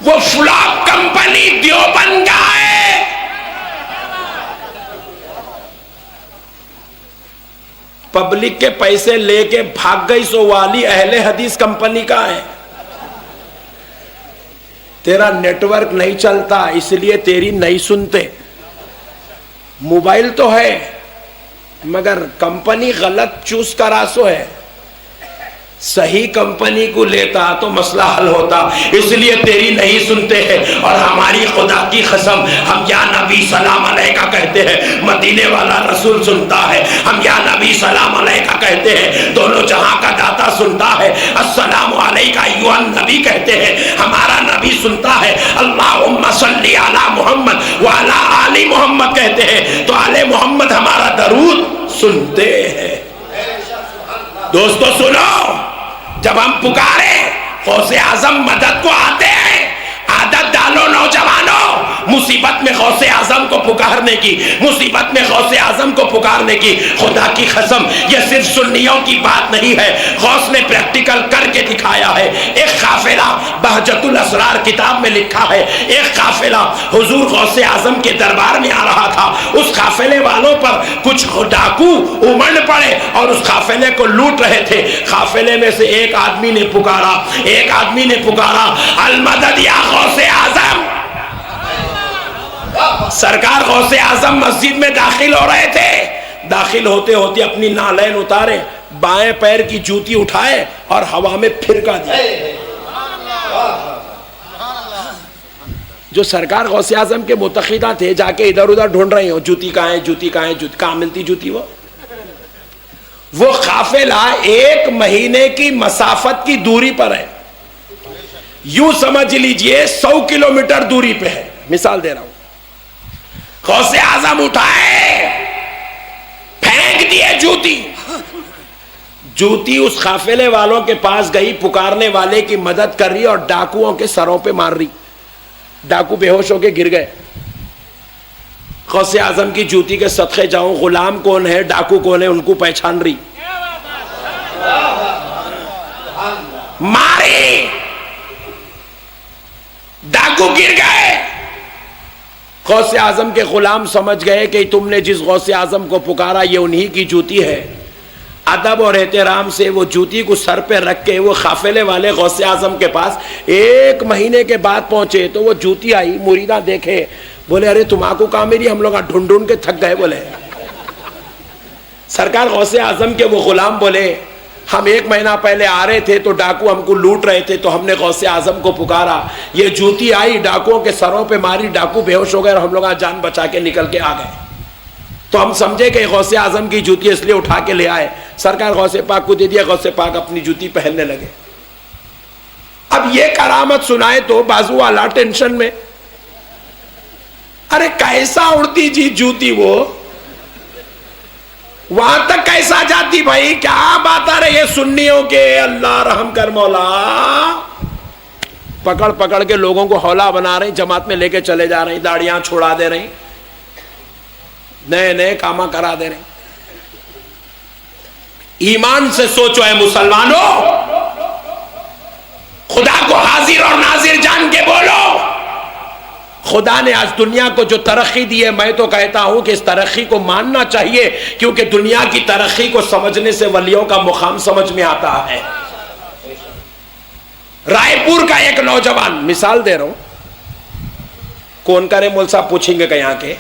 وہ فلاپ کمپنی دیوبند کا ہے. پبلک کے پیسے لے کے بھاگ گئی سو والی اہل حدیث کمپنی کا ہے. تیرا نیٹ ورک نہیں چلتا اس لیے تیری نہیں سنتے. موبائل تو ہے مگر کمپنی غلط چوز کرا سو ہے. صحیح کمپنی کو لیتا تو مسئلہ حل ہوتا، اس لیے تیری نہیں سنتے ہیں، اور ہماری خدا کی قسم ہم یا نبی سلام علیکہ کہتے ہیں، مدینے والا رسول سنتا ہے، ہم یا نبی سلام علیکہ کہتے ہیں، دونوں جہاں کا داتا سنتا ہے، السلام علیکہ ایھا النبی کہتے ہیں، ہمارا نبی سنتا ہے، اللہم صلی علی محمد وعلی آل محمد کہتے ہیں، تو آل محمد ہمارا درود سنتے ہیں۔ دوستو سنو، جب ہم پکارے غوث اعظم مدد کو آتے ہیں، عادت ڈالو نوجوانوں مصیبت میں غوث اعظم کو پکارنے کی، مصیبت میں غوث اعظم کو پکارنے کی۔ خدا کی قسم یہ صرف سنیوں کی بات نہیں ہے، غوث نے پریکٹیکل کر کے دکھایا ہے۔ ایک قافلہ بہجت الاسرار کتاب میں لکھا ہے، ایک قافلہ حضور غوث اعظم کے دربار میں آ رہا تھا، اس قافلے والوں پر کچھ ڈاکو امڑ پڑے اور اس قافلے کو لوٹ رہے تھے۔ قافلے میں سے ایک آدمی نے پکارا، المدد یا غوث اعظم۔ سرکار غوث اعظم مسجد میں داخل ہو رہے تھے، داخل ہوتے ہوتے اپنی نالین اتارے، بائیں پیر کی جوتی اٹھائے اور ہوا میں پھرکا دیا۔ جو سرکار غوث اعظم کے متقیدہ تھے جا کے ادھر ادھر ڈھونڈ رہے ہو، جوتی کہاں ہے، جوتی کہاں ہے، جوتی کہاں ملتی جوتی؟ وہ قافلہ 1 مہینے کی مسافت کی دوری پر ہے، یوں سمجھ لیجئے 100 کلومیٹر دوری پہ ہے، مثال دے رہا ہوں۔ غوث اعظم اٹھائے، پھینک دیے جوتی اس قافلے والوں کے پاس گئی، پکارنے والے کی مدد کر رہی اور ڈاکوؤں کے سروں پہ مار رہی، ڈاکو بے ہوش ہو کے گر گئے۔ غوث اعظم کی جوتی کے صدقے جاؤں، غلام کون ہے ڈاکو کون ہے ان کو پہچان رہی، ماری، ڈاکو گر گئے۔ غوث اعظم کے غلام سمجھ گئے کہ تم نے جس غوث اعظم کو پکارا یہ انہی کی جوتی ہے۔ ادب اور احترام سے وہ جوتی کو سر پہ رکھ کے وہ قافلے والے غوث اعظم کے پاس 1 مہینے کے بعد پہنچے تو وہ جوتی آئی، مریدہ دیکھے، بولے ارے تمہارا کہاں میری، ہم لوگ ڈھونڈ ڈھونڈ کے تھک گئے۔ بولے سرکار غوث اعظم کے وہ غلام بولے ہم 1 مہینہ پہلے آ رہے تھے تو ڈاکو ہم کو لوٹ رہے تھے تو ہم نے غوث اعظم کو پکارا، یہ جوتی آئی ڈاکوؤں کے سروں پہ ماری، ڈاکو بے ہوش ہو گئے اور ہم لوگ جان بچا کے نکل کے آ گئے۔ تو ہم سمجھے کہ غوث اعظم کی جوتی اس لیے اٹھا کے لے آئے، سرکار غوث پاک کو دے دیا، غوث پاک اپنی جوتی پہننے لگے۔ اب یہ کرامت سنائے تو بازو والا ٹینشن میں، ارے کیسا اڑتی جی جوتی، وہ وہاں تک کیسا جاتی بھائی، کیا بات آ رہی ہے سنیوں کے، اللہ رحم کر مولا۔ پکڑ پکڑ کے لوگوں کو حوالہ بنا رہے ہیں، جماعت میں لے کے چلے جا رہے ہیں، داڑیاں چھوڑا دے رہے ہیں، نئے نئے کامہ کرا دے رہے ہیں۔ ایمان سے سوچو اے مسلمانوں، خدا کو حاضر اور ناظر جان کے بولو۔ خدا نے آج دنیا کو جو ترقی دی ہے، میں تو کہتا ہوں کہ اس ترقی کو ماننا چاہیے، کیونکہ دنیا کی ترقی کو سمجھنے سے ولیوں کا مقام سمجھ میں آتا ہے۔ رائے پور کا ایک نوجوان، مثال دے رہا ہوں، کون کرے مول صاحب پوچھیں گے کہ یہاں کے،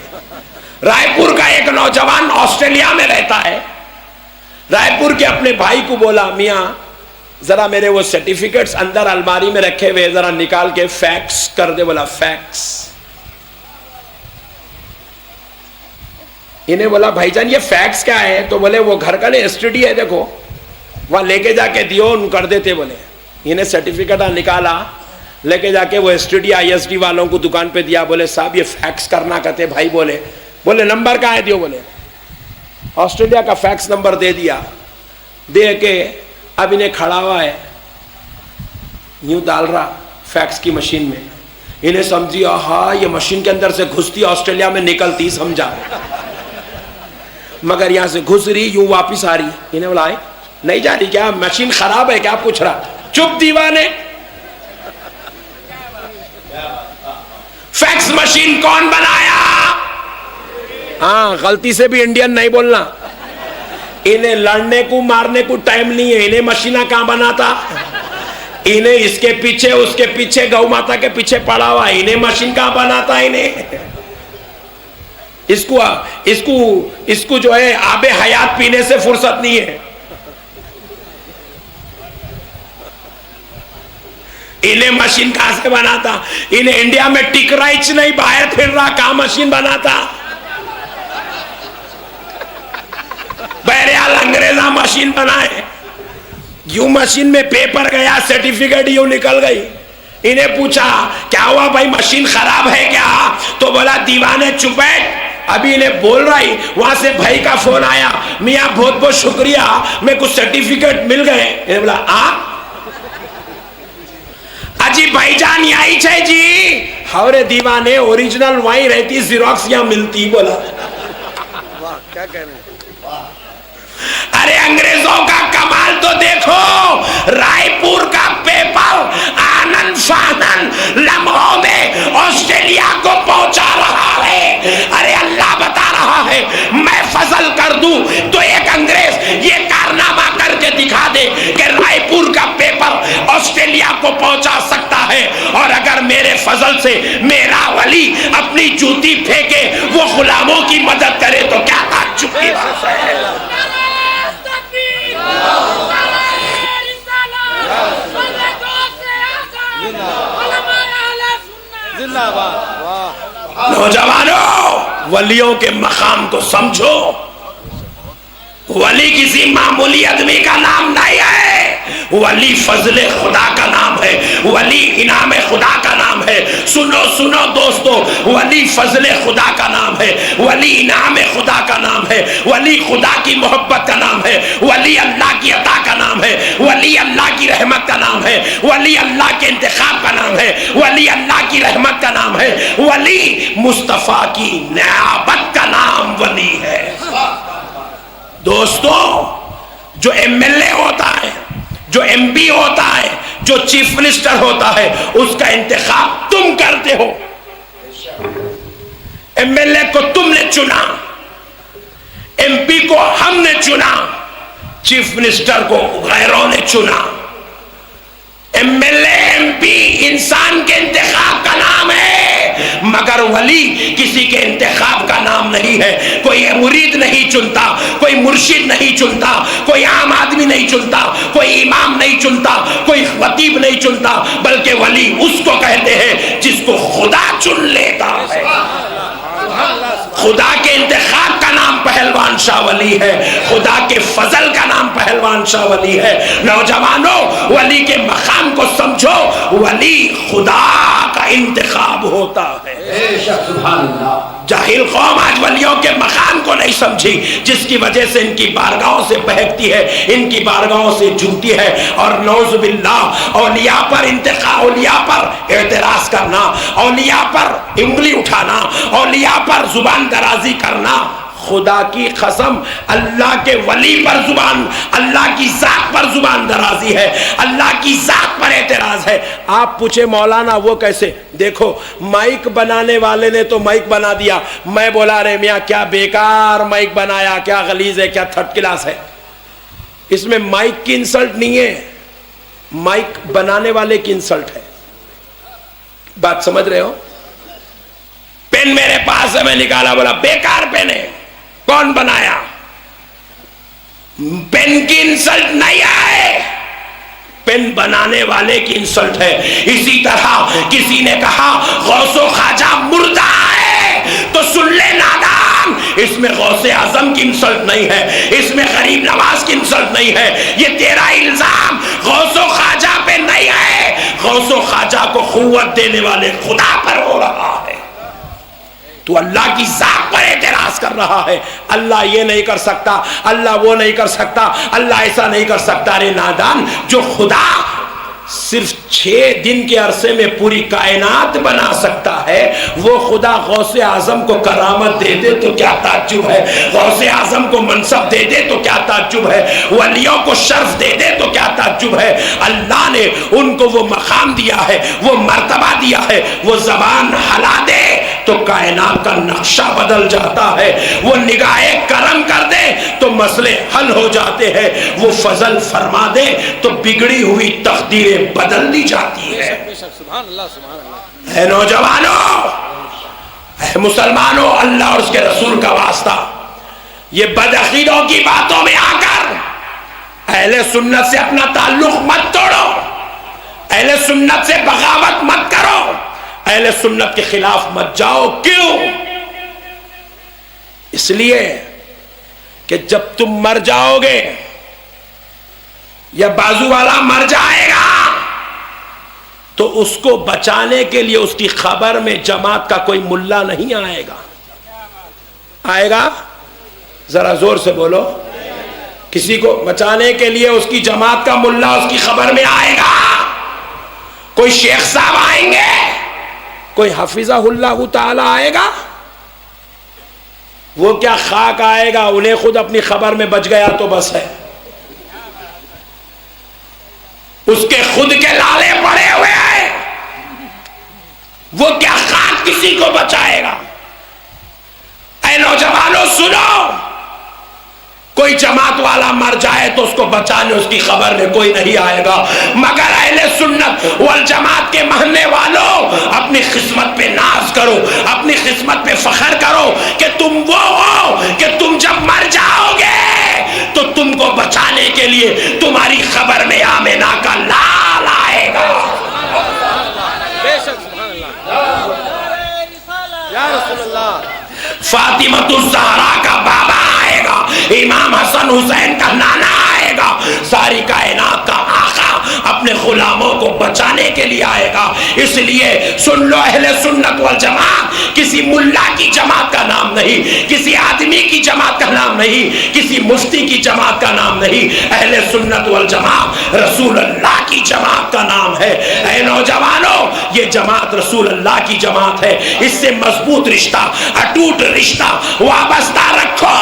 رائے پور کا ایک نوجوان آسٹریلیا میں رہتا ہے۔ رائے پور کے اپنے بھائی کو بولا میاں ذرا میرے وہ سرٹیفکیٹس اندر الماری میں رکھے ہوئے ذرا نکال کے فیکس کر دے۔ بولا فیکس؟ انہیں بولا بھائی جان یہ فیکس کیا ہے؟ تو بولے وہ گھر کا ایس ٹی ڈی ہے، دیکھو وہاں لے کے جا کے دیو ان کر دیتے۔ بولے انہیں سرٹیفکیٹ نکالا، لے کے جا کے وہ S T D I S D والوں کو دکان پہ دیا۔ بولے صاحب یہ فیکس کرنا کہتے بھائی، بولے نمبر کہاں ہے دیو؟ بولے آسٹریلیا کا فیکس نمبر دے دیا، دے کے اب انہیں کھڑا ہوا ہے، یوں ڈال رہا فیکس کی مشین میں، انہیں سمجھی ہاں یہ مشین کے اندر سے گھستی آسٹریلیا میں نکلتی، سمجھا، مگر یہاں سے گھس رہی یوں واپس آ رہی۔ انہیں بولا نہیں جا رہی کیا، مشین خراب ہے کیا پوچھ رہا؟ چپ دیوانے، فیکس مشین کون بنایا؟ ہاں غلطی سے بھی انڈین نہیں بولنا، انہیں لڑنے کو مارنے کو ٹائم نہیں ہے، انہیں مشینہ کہاں بناتا، انہیں اس کے پیچھے اس کے پیچھے گو ماتا کے پیچھے پڑا ہوا، انہیں مشین کہاں بناتا، انہیں اس کو جو ہے آب حیات پینے سے فرصت نہیں ہے۔ انہیں مشین کہاں سے بناتا؟ انہیں انڈیا میں ٹکرائچ نہیں باہر پھر رہا، کہاں مشین بناتا؟ بہرحال انگریزاں مشین بنائے، یوں مشین میں پیپر گیا، سرٹیفکیٹ یوں نکل گئی. انہیں پوچھا کیا ہوا بھائی مشین خراب ہے کیا؟ تو بولا دیوانے چپ بیٹھ، ابھی انہیں بول رہی، وہاں سے بھائی کا فون آیا، میاں بہت بہت شکریہ، میں کچھ سرٹیفکیٹ مل گئے. انہیں بولا اجی بھائی جان یہی چھے جی؟ ہورے دیوانے اوریجنل وہیں رہتی، زیروکس یہاں ملتی. بولا واہ کیا کہنے. ارے انگریزوں کا کمال تو دیکھو، رائے پور کا پیپر آنن فانن لمحوں میں آسٹریلیا کو پہنچا رہا ہے. ارے اللہ بتا رہا ہے میں فضل کر دوں تو ایک انگریز یہ کارنامہ کر کے دکھا دے کہ رائے پور کا پیپر آسٹریلیا کو پہنچا سکتا ہے، اور اگر میرے فضل سے میرا ولی اپنی جوتی پھینکے وہ غلاموں کی مدد کرے تو کیا تعجب کی بات ہے. نوجوانوں ولیوں کے مقام کو سمجھو. ولی کسی معمولی آدمی کا نام نہیں ہے، ولی فضل خدا کا نام ہے، ولی انعام خدا کا نام ہے. سنو سنو دوستو، ولی فضل خدا کا نام ہے، ولی انعام خدا کا نام ہے، ولی خدا کی محبت کا نام ہے، ولی اللہ کی عطا کا نام ہے، ولی اللہ کی رحمت کا نام ہے، ولی اللہ کے انتخاب کا نام ہے، ولی اللہ کی رحمت کا نام ہے، ولی مصطفیٰ کی نیابت کا نام ولی ہے. دوستو جو ایم ایل اے ہوتا ہے، جو ایم پی ہوتا ہے، جو چیف منسٹر ہوتا ہے، اس کا انتخاب تم کرتے ہو. ایم ایل اے کو تم نے چنا، ایم پی کو ہم نے چنا، چیف منسٹر کو غیروں نے چنا. M L A M P انسان کے انتخاب کا نام ہے، مگر ولی کسی کے انتخاب کا نام نہیں ہے. کوئی مرید نہیں چنتا، کوئی مرشد نہیں چنتا، کوئی عام آدمی نہیں چنتا، کوئی امام نہیں چنتا، کوئی خطیب نہیں چنتا، بلکہ ولی اس کو کہتے ہیں جس کو خدا چن لیتا ہے. خدا کے انتخاب کا نام پہلوان شاہ ولی ہے، خدا کے فضل کا نام پہلوان شاہ ولی ہے. نوجوانوں ولی کے مقام کو سمجھو، ولی خدا کا انتخاب ہوتا ہے. سبحان اللہ. جاہل قوم آج ولیوں کے مقام کو نہیں سمجھی، جس کی وجہ سے ان کی بارگاہوں سے بہکتی ہے، ان کی بارگاہوں سے جھومتی ہے. اور نعوذ باللہ اولیاء پر اولیاء پر اعتراض کرنا، اولیاء پر انگلی اٹھانا، اولیاء پر زبان درازی کرنا، خدا کی قسم اللہ کے ولی پر زبان، اللہ کی ذات پر زبان درازی ہے، اللہ کی ذات پر اعتراض ہے. آپ پوچھے مولانا وہ کیسے؟ دیکھو مائک بنانے والے نے تو مائک بنا دیا، میں بولا رہے میاں کیا بیکار مائک بنایا، کیا غلیظ ہے، کیا تھرڈ کلاس ہے. اس میں مائک کی انسلٹ نہیں ہے، مائک بنانے والے کی انسلٹ ہے. بات سمجھ رہے ہو؟ پین میرے پاس ہے، میں نکالا، بولا بیکار پین ہے. کون بنایا؟ پین کی انسلٹ نہیں ہے، پین بنانے والے کی انسلٹ ہے. اسی طرح کسی نے کہا غوث و خواجہ مردہ ہے تو سن لے نادان، اس میں غوث اعظم کی انسلٹ نہیں ہے، اس میں غریب نواز کی انسلٹ نہیں ہے. یہ تیرا الزام غوث و خواجہ پہ نہیں ہے، غوث و خواجہ کو قوت دینے والے خدا پر ہو رہا ہے. تو اللہ کی ذات پر اعتراض کر رہا ہے. اللہ یہ نہیں کر سکتا، اللہ وہ نہیں کر سکتا، اللہ ایسا نہیں کر سکتا. ارے نادان، جو خدا صرف 6 دن کے عرصے میں پوری کائنات بنا سکتا ہے، وہ خدا غوث اعظم کو کرامت دے دے تو کیا تعجب ہے، غوث اعظم کو منصب دے دے تو کیا تعجب ہے، ولیوں کو شرف دے دے تو کیا تعجب ہے. اللہ نے ان کو وہ مقام دیا ہے، وہ مرتبہ دیا ہے. وہ زبان ہلا دے تو کائنات کا نقشہ بدل جاتا ہے، وہ نگاہ کرم کر دے تو مسئلے حل ہو جاتے ہیں، وہ فضل فرما دے تو بگڑی ہوئی تقدیریں بدل دی جاتی ہے. سبحان اللہ سبحان اللہ. اے نوجوانوں، اے مسلمانوں، اللہ اور اس کے رسول کا واسطہ، یہ بدعقیدوں کی باتوں میں آ کر اہل سنت سے اپنا تعلق مت توڑو. اہل سنت سے بغاوت مت کرو، اہل سنت کے خلاف مت جاؤ. کیوں؟ اس لیے کہ جب تم مر جاؤ گے یا بازو والا مر جائے گا تو اس کو بچانے کے لیے اس کی خبر میں جماعت کا کوئی ملا نہیں آئے گا. آئے گا؟ ذرا زور سے بولو. کسی کو بچانے کے لیے اس کی جماعت کا ملا اس کی خبر میں آئے گا؟ کوئی شیخ صاحب آئیں گے؟ کوئی حفظہ اللہ تعالی آئے گا؟ وہ کیا خاک آئے گا؟ انہیں خود اپنی خبر میں بچ گیا تو بس ہے. اس کے خود کے لالے پڑے ہوئے ہیں، وہ کیا خاک کسی کو بچائے گا؟ اے نوجوانوں سنو، کوئی جماعت والا مر جائے تو اس کو بچانے اس کی خبر میں کوئی نہیں آئے گا، مگر اہل سنت والجماعت کے ماننے والوں اپنی قسمت پہ ناز کرو، اپنی قسمت پہ فخر کرو کہ تم وہ ہو کہ تم جب مر جاؤ گے تو تم کو بچانے کے لیے تمہاری خبر میں آمنہ کا لال آئے گا. بے شک سبحان اللہ. یا رسول اللہ. فاطمہ الزہرا کا بابا آئے گا، امام حسن حسین کا نانا آئے گا، ساری کائنات کا آقا اپنے غلاموں کو بچانے کے لیے آئے گا. اس لیے سن لو اہل سنت والجماعت کسی ملا کی جماعت کا نام نہیں، کسی آدمی کی جماعت کا نام نہیں، کسی مفتی کی جماعت کا نام نہیں. اہل سنت والجماعت رسول اللہ کی جماعت کا نام ہے. اے نوجوانوں، یہ جماعت رسول اللہ کی جماعت ہے. اس سے مضبوط رشتہ، اٹوٹ رشتہ وابستہ رکھو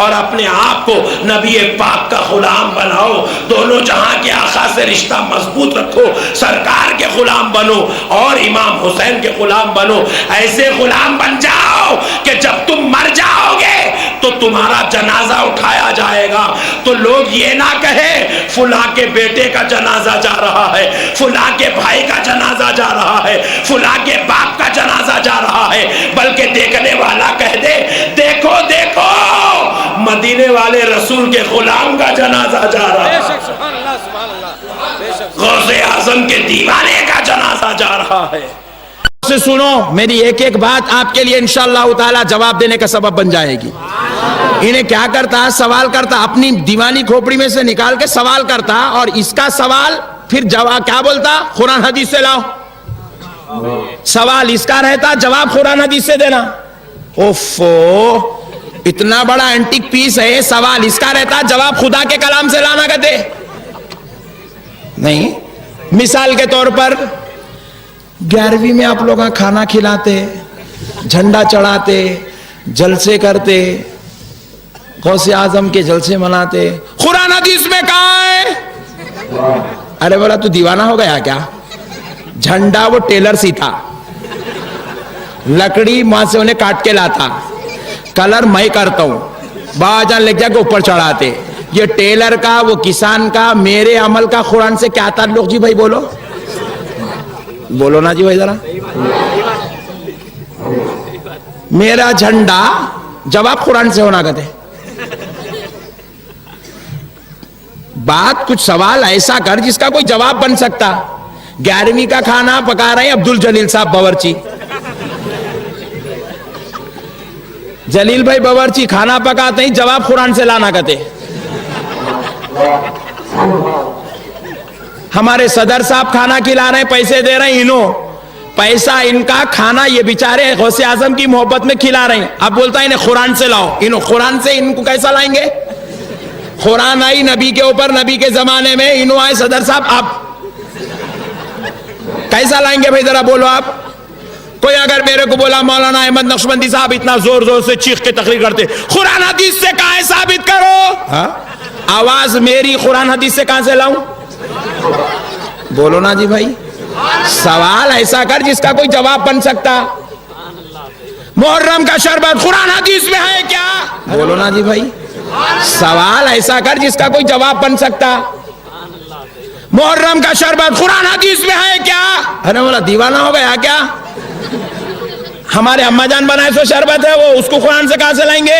اور اپنے آپ کو نبی پاک کا غلام بناؤ. دونوں جہاں کے آقا سے رشتہ مضبوط رکھو، سرکار کے غلام بنو اور امام حسین کے غلام بنو. ایسے غلام بن جاؤ کہ جب تم مر جاؤ گے تو تمہارا جنازہ اٹھایا جائے گا تو لوگ یہ نہ کہے فلاں کے بیٹے کا جنازہ جا رہا ہے، فلاں کے بھائی کا جنازہ جا رہا ہے، فلاں کے باپ کا جنازہ جا رہا ہے، بلکہ دیکھنے والا کہہ دے دیکھو دیکھو مدینے والے رسول کے غلام کا جنازہ جا رہا بے ہے، شک سبحان اللہ سبحان اللہ. بے شک غوث اعظم کے دیوانے کا جنازہ جا رہا ہے. سے سنو، میری ایک ایک بات آپ کے لیے انشاءاللہ تعالی جواب دینے کا سبب بن جائے گی. انہیں کیا کرتا؟ سوال کرتا، اپنی دیوانی کھوپڑی میں سے نکال کے سوال کرتا اور اس کا سوال پھر جواب کیا بولتا؟ قرآن حدیث سے لاؤ. سوال اس کا رہتا، جواب قرآن حدیث سے دینا. اوفو، اتنا بڑا اینٹک پیس ہے، سوال اس کا رہتا، جواب خدا کے کلام سے لانا کہتے نہیں. مثال کے طور پر 11ویں میں آپ لوگ کھانا کھلاتے، جھنڈا چڑھاتے، جلسے کرتے، غوث اعظم کے جلسے مناتے، قرآن حدیث میں کہاں ہے؟ ارے بولا تو دیوانہ ہو گیا کیا؟ جھنڈا وہ ٹیلر سی تھا، لکڑی وہاں سے انہیں کاٹ کے لاتا، کلر میں کرتا ہوں، بابا جان لے جا کے اوپر چڑھاتے. یہ ٹیلر کا، وہ کسان کا، میرے عمل کا قرآن سے کیا تعلق جی بھائی؟ بولو بولو نا جی بھائی ذرا. میرا جھنڈا، جواب قرآن سے ہونا کہتے. بات کچھ سوال ایسا کر جس کا کوئی جواب بن سکتا. 11ویں کا کھانا پکا رہے ہیں عبد الجلیل صاحب باورچی. جلیل بھائی باورچی کھانا پکاتے ہیں، جواب قرآن سے لانا کہتے. ہمارے صدر صاحب کھانا کھلا رہے ہیں، پیسے دے رہے ہیں، انہوں پیسہ ان کا، کھانا یہ بیچارے غوث اعظم کی محبت میں کھلا رہے ہیں. اب بولتا ہے انہیں قرآن سے لاؤ. انہوں قرآن سے ان کو کیسا لائیں گے؟ قرآن آئی نبی کے اوپر، نبی کے زمانے میں، انہوں آئے صدر صاحب، آپ کیسا لائیں گے بھائی ذرا بولو آپ. کوئی اگر میرے کو بولا مولانا احمد نقشبندی صاحب اتنا زور زور سے چیخ کے تقریر کرتے، قرآن حدیث سے کہاں ہے ثابت کرو. آواز میری قرآن حدیث سے کہاں سے لاؤں؟ بولو نا جی بھائی. سوال ایسا کر جس کا کوئی جواب بن سکتا. محرم کا شربت قرآن حدیث میں ہے کیا؟ بولو نا جی بھائی. سوال ایسا کر جس کا کوئی جواب بن سکتا. محرم کا شربت قرآن حدیث میں ہے کیا؟ ارے بولا دیوانہ ہو گیا کیا؟ ہمارے اما جان بنائے سو شربت ہے، وہ اس کو قرآن سے کہاں سے لائیں گے؟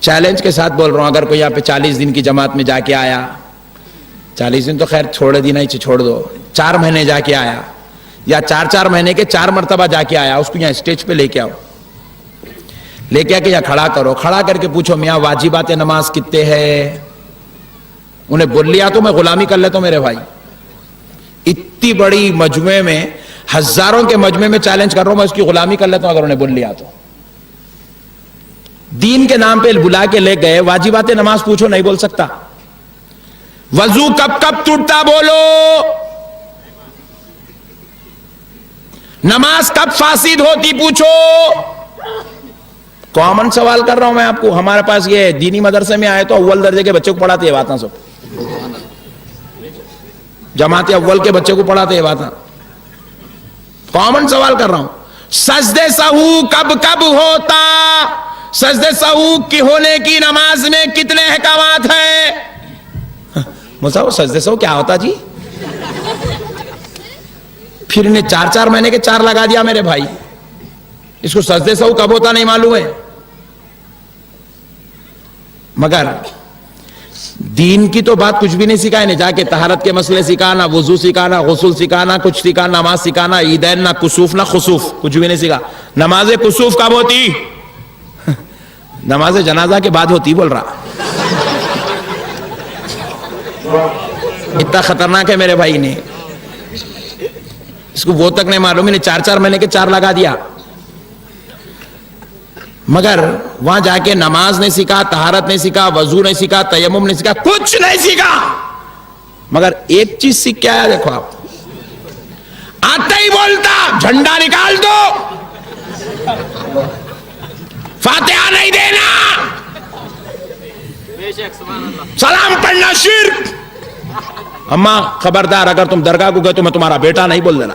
چیلنج کے ساتھ بول رہا ہوں, اگر کوئی یہاں پہ 40 دن کی جماعت میں جا کے آیا, 40 دن تو خیر چھوڑ دینا ہی چھوڑ دو, 4 مہینے جا کے آیا یا 4 مہینے کے 4 مرتبہ جا کے آیا, اس کو یہاں اسٹیج پہ لے کے آؤ, لے کے آ کے یہاں کھڑا کرو, کھڑا کر کے پوچھو میاں واجبات نماز کتنے ہیں؟ انہیں بول لیا تو میں غلامی کر لیتا ہوں میرے بھائی. اتنی بڑی مجموعے میں, ہزاروں کے مجموعے میں چیلنج کر رہا ہوں, میں اس کی غلامی کر لیتا ہوں اگر انہیں بول لیا تو. دین کے نام پہ بلا کے لے گئے, واجبات نماز پوچھو, نہیں بول سکتا. وضو کب کب ٹوٹتا بولو, نماز کب فاسد ہوتی پوچھو. کامن سوال کر رہا ہوں میں آپ کو. ہمارے پاس یہ دینی مدرسے میں آئے تو اول درجے کے بچے کو پڑھاتے ہیں باتاں, سب جماعت اول کے بچے کو پڑھاتے ہیں باتاں. کامن سوال کر رہا ہوں, سجدے سہو کب کب ہوتا, سجدے سہو کی ہونے کی نماز میں کتنے احکامات ہیں؟ مصعب سجدے سہو کیا ہوتا جی؟ پھر انہیں 4 مہینے کے 4 لگا دیا میرے بھائی. اس کو سجدے سہو کب ہوتا نہیں معلوم ہے. مگر دین کی تو بات کچھ بھی نہیں سکھائے نے, جا کے طہارت کے مسئلے سکھانا, وضو سکھانا, غسل سکھانا, کچھ سکھانا, نماز سکھانا, عیدین نہ کسوف نہ خسوف, کچھ بھی نہیں سکھا. نماز کسوف کب ہوتی؟ نماز جنازہ کے بعد ہوتی بول رہا. اتنا خطرناک ہے میرے بھائی نے, اس کو وہ تک نہیں معلوم, انہیں 4 مہینے کے 4 لگا دیا. مگر وہاں جا کے نماز نہیں سیکھا, طہارت نہیں سیکھا, وضو نہیں سیکھا, تیمم نہیں سیکھا, کچھ نہیں سیکھا. مگر ایک چیز سیکھ کے آیا, دیکھو آپ, آتا ہی بولتا جھنڈا نکال دو, فاتحہ نہیں دینا, سلام پڑھنا شرک. اماں خبردار, اگر تم درگاہ کو گئے تو میں تمہارا بیٹا نہیں بول دینا.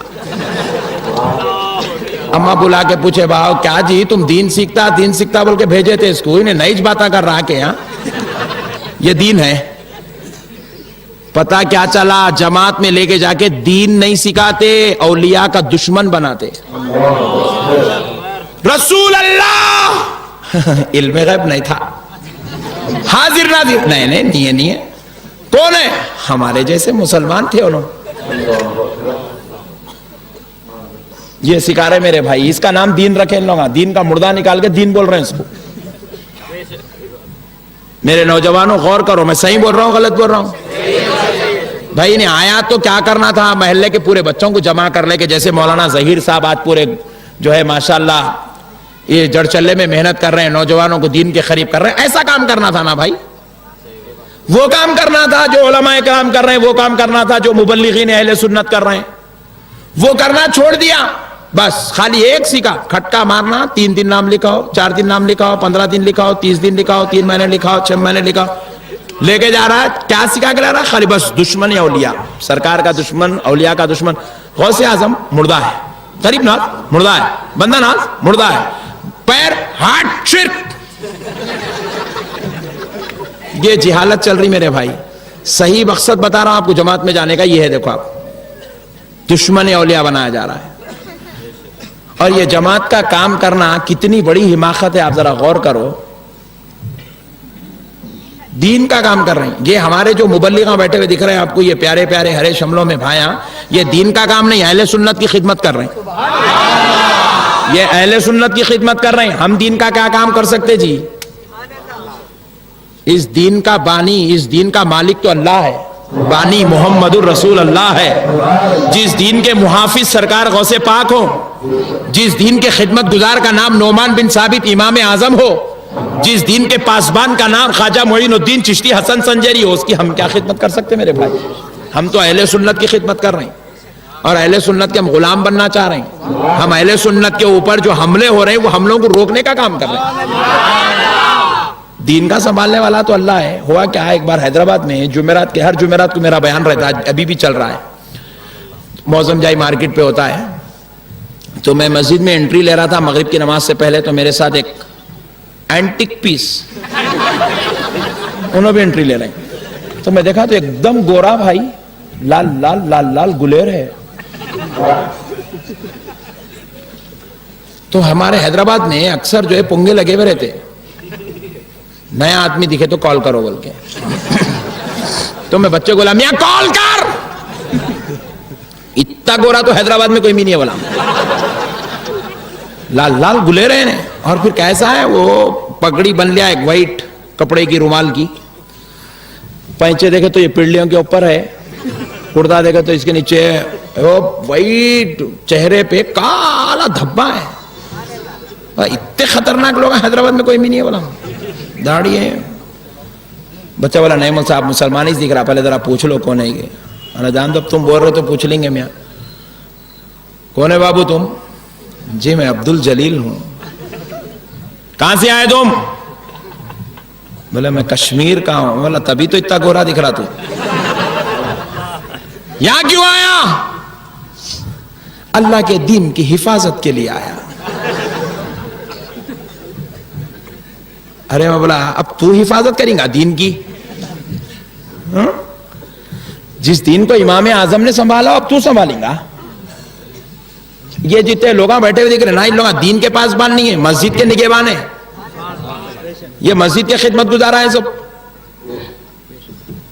اماں بلا کے پوچھے باؤ کیا جی تم دین سیکھتا بول کے بھیجے تھے اس کو, انہیں نئی باتیں کر رہا کہ ہاں یہ دین ہے. پتا کیا چلا, جماعت میں لے کے جا کے دین نہیں سکھاتے, اولیاء کا دشمن بناتے. رسول اللہ علم غیب نہیں تھا, حاضر ناظر نہیں ہے. کون ہے؟ ہمارے جیسے مسلمان تھے انہوں. یہ سکھا رہے میرے بھائی, اس کا نام دین رکھے ان لوگوں, دین کا مردہ نکال کے دین بول رہے ہیں اس کو. میرے نوجوانوں غور کرو, میں صحیح بول رہا ہوں غلط بول رہا ہوں؟ بھائی نے آیا تو کیا کرنا تھا, محلے کے پورے بچوں کو جمع کر لے کے, جیسے مولانا ظہیر صاحب آج پورے جو ہے ماشاءاللہ یہ جڑ چلے میں محنت کر رہے ہیں, نوجوانوں کو دین کے قریب کر رہے ہیں. ایسا کام کرنا تھا نا بھائی, وہ کام کرنا تھا جو علماء کرام کر رہے ہیں, وہ کام کرنا تھا جو مبلغین اہل سنت کر رہے ہیں. وہ کرنا چھوڑ دیا, بس خالی ایک سیکھا, کھٹکا مارنا, 3 دن نام لکھاؤ, 4 دن نام لکھاؤ, 15 دن لکھاؤ, 30 دن لکھاؤ, 3 مہینے لکھاؤ, 6 مہینے لکھاؤ, لے کے جا رہا ہے. کیا سکھا کے لا رہا ہے؟ خالی بس دشمن اولیاء, سرکار کا دشمن, اولیاء کا دشمن. غوث اعظم مردہ ہے, غریب ناز مردہ ہے, بندہ ناز مردہ ہے, پیر ہاتھ شرک. یہ جہالت چل رہی میرے بھائی. صحیح مقصد بتا رہا ہوں آپ کو جماعت میں جانے کا, یہ ہے دیکھو آپ, دشمن اولیاء بنایا جا رہا ہے. اور یہ جماعت کا کام کرنا کتنی بڑی حماقت ہے, آپ ذرا غور کرو. دین کا کام کر رہے ہیں. یہ ہمارے جو مبلغاں بیٹھے ہوئے دکھ رہے ہیں آپ کو, یہ پیارے پیارے ہرے شملوں میں بھائیاں, یہ دین کا کام نہیں, اہل سنت کی خدمت کر رہے ہیں. یہ اہل سنت کی خدمت کر رہے ہیں. ہم دین کا کیا کام کر سکتے جی؟ اس دین کا بانی, اس دین کا مالک تو اللہ ہے, بانی محمد الرسول اللہ ہے. جس دین کے محافظ سرکار غوث پاک ہو, جس دین کے خدمت گزار کا نام نعمان بن ثابت امام اعظم ہو, جس دین کے پاسبان کا نام خواجہ معین الدین چشتی حسن سنجری ہو, اس کی ہم کیا خدمت کر سکتے میرے بھائی؟ ہم تو اہل سنت کی خدمت کر رہے ہیں, اور اہل سنت کے ہم غلام بننا چاہ رہے ہیں. ہم اہل سنت کے اوپر جو حملے ہو رہے ہیں وہ حملوں کو روکنے کا کام کر رہے ہیں. دین کا سنبھالنے والا تو اللہ ہے. ہوا کیا ہے, ایک بار حیدرآباد میں جمعرات کے, ہر جمعرات کو میرا بیان رہتا ہے, ابھی بھی چل رہا ہے, موزم جائی مارکیٹ پہ ہوتا ہے. تو میں مسجد میں انٹری لے رہا تھا مغرب کی نماز سے پہلے, تو میرے ساتھ ایک اینٹک پیس, انہوں بھی انٹری لے رہے ہیں. تو میں دیکھا تو ایک دم گورا بھائی, لال لال لال لال گلیر ہے. تو ہمارے حیدرآباد میں اکثر جو ہے پنگے لگے ہوئے رہتے, نیا آدمی دکھے تو کال کرو بول کے. تو میں بچے کو بولا میاں کال کر. اتنا گورا تو حیدرآباد میں کوئی بھی نہیں ہے بولا. لال لال گلے رہے ہیں. اور پھر کیسا ہے وہ پگڑی بن لیا ایک وائٹ کپڑے کی رومال کی, پینچے دیکھے تو یہ پڑلیوں کے اوپر ہے, کرتا دیکھے تو اس کے نیچے وہ وائٹ, چہرے پہ کالا دھبا ہے. اتنے خطرناک لوگ ہیں حیدرآباد میں کوئی بھی نہیں ہے بولا. داڑھی ہے. بچہ بولا نہیں مول صاحب مسلمان ہی دکھ رہا, پہلے ذرا پوچھ لو کون ہے یہ. انا جان دو تم بول رہے تو پوچھ لیں گے. میاں کون ہے بابو تم؟ جی میں عبد الجلیل ہوں. کہاں سے آئے تم؟ بولے میں کشمیر کا ہوں. بولا تبھی تو اتنا گورا دکھ رہا تو. یہاں کیوں آیا؟ اللہ کے دین کی حفاظت کے لیے آیا. ارے میں بولا اب تو حفاظت کریں گا دین کی؟ جس دین کو امام اعظم نے سنبھالا اب تو سنبھالیں گا؟ یہ جتنے لوگ بیٹھے ہوئے دیکھ رہے نا, ان لوگ دین کے پاس بان نہیں ہے, مسجد کے نگہبان ہیں. یہ مسجد کے خدمت گزارا ہے سب.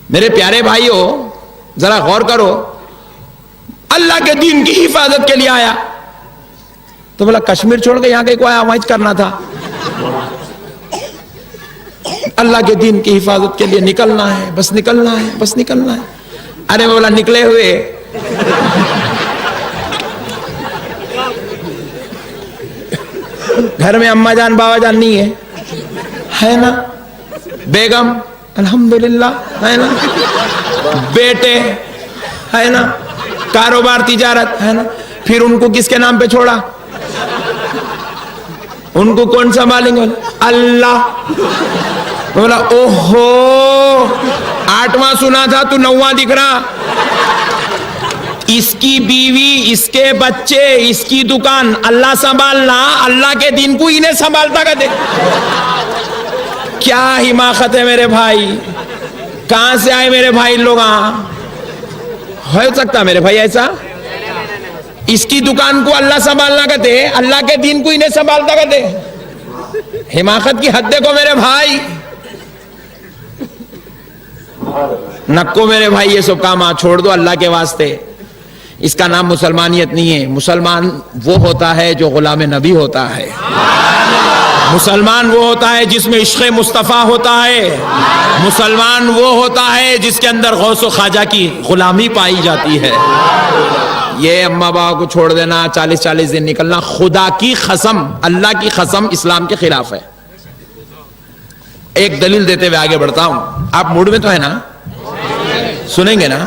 میرے پیارے بھائیو ذرا غور کرو, اللہ کے دین کی حفاظت کے لیے آیا. تو بولا کشمیر چھوڑ کے یہاں کو آیا, وہاں کرنا تھا. اللہ کے دین کی حفاظت کے لیے نکلنا ہے, بس نکلنا ہے, بس نکلنا ہے. ارے بولا نکلے ہوئے گھر میں اماں جان بابا جان نہیں ہے نا, بیگم الحمدللہ ہے نا, بیٹے ہے نا, کاروبار تجارت ہے نا. پھر ان کو کس کے نام پہ چھوڑا؟ ان کو کون سنبھالیں گے؟ اللہ. بولا اوہو 8واں سنا تھا تو 9واں دکھ رہا. اس کی بیوی, اس کے بچے, اس کی دکان, اللہ سنبھالنا, اللہ کے دین کو انہیں سنبھالتا کہتے. کیا حماقت ہے میرے بھائی. کہاں سے آئے میرے بھائی لوگ؟ ہو سکتا میرے بھائی ایسا؟ اس کی دکان کو اللہ سنبھالنا کہتے, اللہ کے دین کو انہیں سنبھالتا کہتے. حماقت کی حد دیکھو میرے بھائی. نکو میرے بھائی یہ سب کام چھوڑ دو اللہ کے واسطے. اس کا نام مسلمانیت نہیں ہے. مسلمان وہ ہوتا ہے جو غلام نبی ہوتا ہے. مسلمان وہ ہوتا ہے جس میں عشق مصطفیٰ ہوتا ہے. مسلمان وہ ہوتا ہے جس کے اندر غوث و خواجہ کی غلامی پائی جاتی ہے. یہ اماں بابا کو چھوڑ دینا, 40 دن نکلنا, خدا کی قسم, اللہ کی قسم اسلام کے خلاف ہے. ایک دلیل دیتے ہوئے آگے بڑھتا ہوں. آپ موڈ میں تو ہے نا, سنیں گے نا.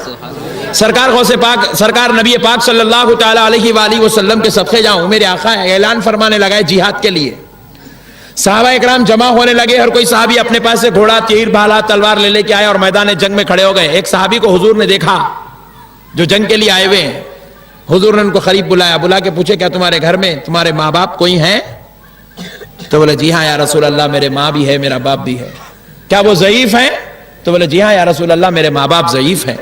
سرکار غوث پاک, سرکار نبی پاک صلی اللہ تعالی علیہ وآلہ وسلم کے صدقے جاؤں, میرے آقا اعلان فرمانے لگا ہے جہاد کے لیے. صحابہ اکرام جمع ہونے لگے. ہر کوئی صحابی اپنے پاس سے گھوڑا, تیر, بھالا, تلوار لے کے آئے اور میدان جنگ میں کھڑے ہو گئے. ایک صحابی کو حضور نے دیکھا جو جنگ کے لیے آئے ہوئے ہیں. حضور نے ان کو قریب بلایا, بلا کے پوچھے کیا تمہارے گھر میں تمہارے ماں باپ کوئی ہیں؟ تو بولے جی ہاں یا رسول اللہ, میرے ماں بھی ہے, میرا باپ بھی ہے. کیا وہ ضعیف ہیں؟ تو بولے جی ہاں یا رسول اللہ, میرے ماں باپ ضعیف ہیں.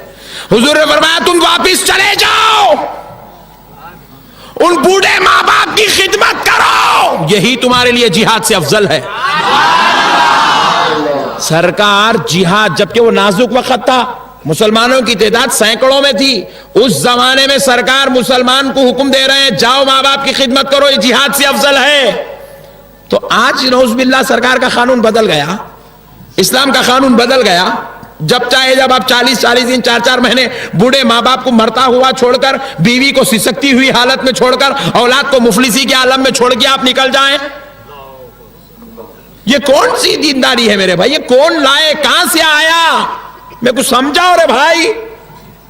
حضور نے فرمایا تم واپس چلے جاؤ, ان بوڑھے ماں باپ کی خدمت کرو, یہی تمہارے لیے جہاد سے افضل ہے. سرکار جہاد, جبکہ وہ نازک وقت تھا, مسلمانوں کی تعداد سینکڑوں میں تھی, اس زمانے میں سرکار مسلمان کو حکم دے رہے ہیں جاؤ ماں باپ کی خدمت کرو, یہ جہاد سے افضل ہے. تو آج نعوذ باللہ سرکار کا قانون بدل گیا, اسلام کا قانون بدل گیا. جب چاہے جب آپ 40 دن 4 مہینے بوڑھے ماں باپ کو مرتا ہوا چھوڑ کر, بیوی کو سسکتی ہوئی حالت میں چھوڑ کر, اولاد کو مفلسی کے عالم میں چھوڑ کے آپ نکل جائیں. یہ کون سی دینداری ہے میرے بھائی؟ یہ کون لائے, کہاں سے آیا؟ میں کچھ سمجھاؤ رے بھائی.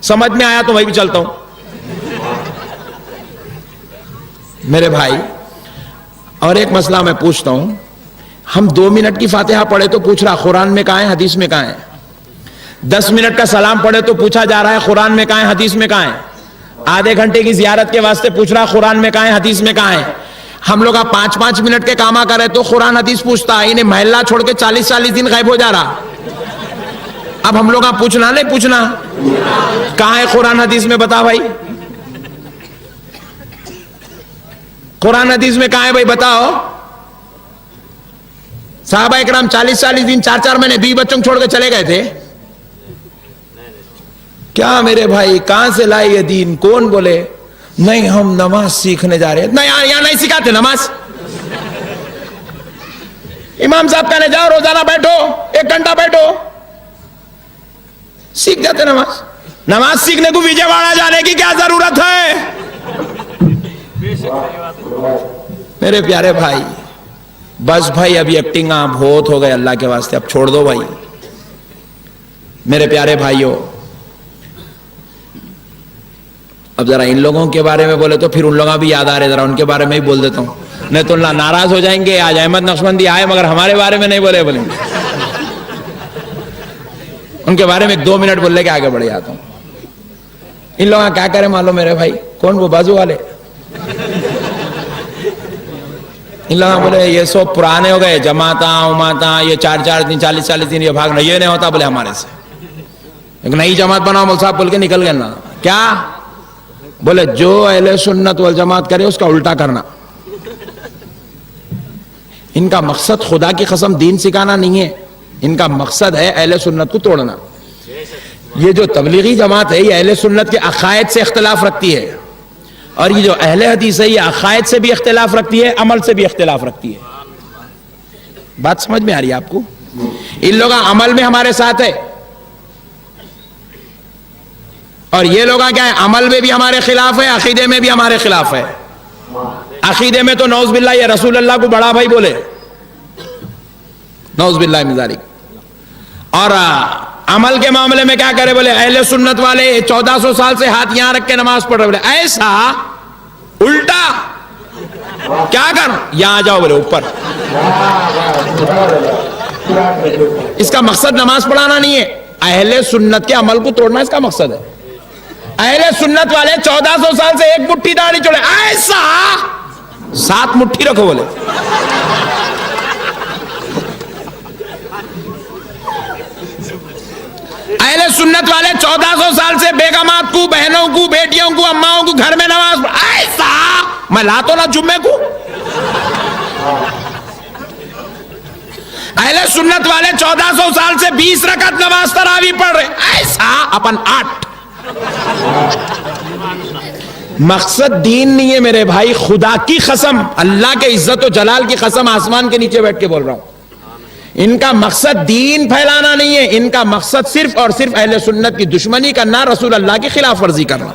سمجھ میں آیا تو میں بھی چلتا ہوں میرے بھائی. اور ایک مسئلہ میں پوچھتا ہوں, ہم 2 منٹ کی فاتحہ پڑھے تو پوچھ رہا قرآن میں کہاں ہے, حدیث میں کہاں ہے. 10 منٹ کا سلام پڑھے تو پوچھا جا رہا ہے قرآن میں کہاں ہے, حدیث میں کہاں ہے. آدھے گھنٹے کی زیارت کے واسطے پوچھ رہا قرآن میں کہاں ہے, حدیث میں کہاں ہے. ہم لوگ 5 منٹ کے کاما کرے تو قرآن حدیث پوچھتا ہے, انہیں محلہ چھوڑ کے 40 دن غائب ہو جا رہا. اب ہم لوگ پوچھنا نہیں پوچھنا کہاں ہے قرآن حدیث میں, بتا بھائی قرآن حدیث میں کہاں ہے بھائی, بتاؤ. صحابہ اکرام 40 دن 4 مہینے 20 بچوں کو چھوڑ کے چلے گئے تھے. کیا میرے بھائی کہاں سے لائے یہ دین؟ کون بولے نہیں ہم نماز سیکھنے جا رہے ہیں؟ نہیں یہاں نہیں سکھاتے نماز. امام صاحب کہنے جاؤ روزانہ بیٹھو 1 گھنٹہ بیٹھو, سیکھ جاتے نماز. نماز سیکھنے کو وجے واڑہ جانے کی کیا ضرورت ہے؟ میرے پیارے بھائی بس بھائی ابھی ایکٹنگ آپ بہت ہو گئے, اللہ کے واسطے اب چھوڑ دو بھائی. میرے پیارے بھائیوں اب ذرا ان لوگوں کے بارے میں بولے تو پھر ان لوگوں بھی یاد آ رہے, ذرا ان کے بارے میں ہی بول دیتا ہوں, نہیں تو اللہ ناراض ہو جائیں گے. آج احمد نقشبندی آئے مگر ہمارے بارے میں نہیں بولے, بولیں گے ان کے بارے میں 2 منٹ بولنے کے آگے بڑھ جاتا ہوں. ان لوگوں کیا کرے معلوم میرے بھائی؟ کون وہ بازو والے؟ ان لوگوں بولے یہ سب پرانے ہو گئے, جماعتاں اماعتاں یہ 4 دن 40 دن یہ بھاگنا یہ نہیں ہوتا بولے ہمارے سے. ایک نئی جماعت بناؤ مول صاحب بول کے نکل گئے نا. کیا بولے جو اہل سنت والجماعت کرے اس کا الٹا کرنا. ان کا مقصد خدا کی قسم دین سکھانا نہیں ہے, ان کا مقصد ہے اہل سنت کو توڑنا. یہ جو تبلیغی جماعت ہے یہ اہل سنت کے عقائد سے اختلاف رکھتی ہے, اور یہ جو اہل حدیث ہے یہ عقائد سے بھی اختلاف رکھتی ہے, عمل سے بھی اختلاف رکھتی ہے. بات سمجھ میں آ رہی ہے آپ کو؟ ان لوگ عمل میں ہمارے ساتھ ہے اور یہ لوگ کیا ہے, عمل میں بھی ہمارے خلاف ہے, عقیدے میں بھی ہمارے خلاف ہے. عقیدے میں تو نعوذ باللہ یہ رسول اللہ کو بڑا بھائی بولے, نعوذ باللہ من ذالک. اور عمل کے معاملے میں کیا کرے بولے اہل سنت والے 1400 سال سے ہاتھ یہاں رکھ کے نماز پڑھ رہے, بولے ایسا الٹا کیا کر یہاں جاؤ بولے اوپر. اس کا مقصد نماز پڑھانا نہیں ہے, اہل سنت کے عمل کو توڑنا اس کا مقصد ہے. اہل سنت والے 1400 سال سے 1 مٹھی داڑھی چھوڑے, ایسا 7 مٹھی رکھو بولے. اہل سنت والے 1400 سال سے بیگمات کو, بہنوں کو, بیٹیوں کو, اماؤں کو گھر میں نماز ایسا میں لاتوں نہ جمعے کو. اہل سنت والے 1400 سال سے 20 رکعت نماز تراویح پڑھ رہے, ایسا اپن 8. مقصد دین نہیں ہے میرے بھائی, خدا کی قسم, اللہ کے عزت و جلال کی قسم, آسمان کے نیچے بیٹھ کے بول رہا ہوں. ان کا مقصد دین پھیلانا نہیں ہے, ان کا مقصد صرف اور صرف اہل سنت کی دشمنی کرنا, رسول اللہ کی خلاف ورزی کرنا.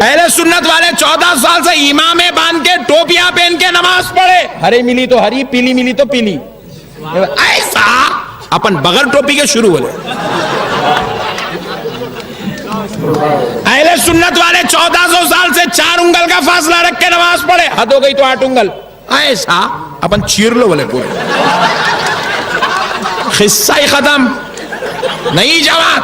اہل سنت والے 14 سال سے امامیں باندھ کے ٹوپیاں پہن کے نماز پڑھے, ہری ملی تو ہری, پیلی ملی تو پیلی, ایسا اپن بغیر ٹوپی کے شروع ہو گئے. اہل سنت والے 1400 سال سے 4 انگل کا فاصلہ رکھ کے نماز پڑھے, حد ہو گئی تو 8 انگل, ایسا اپن چیر لو بولے پورے. قصہ ہی ختم, نئی جماعت.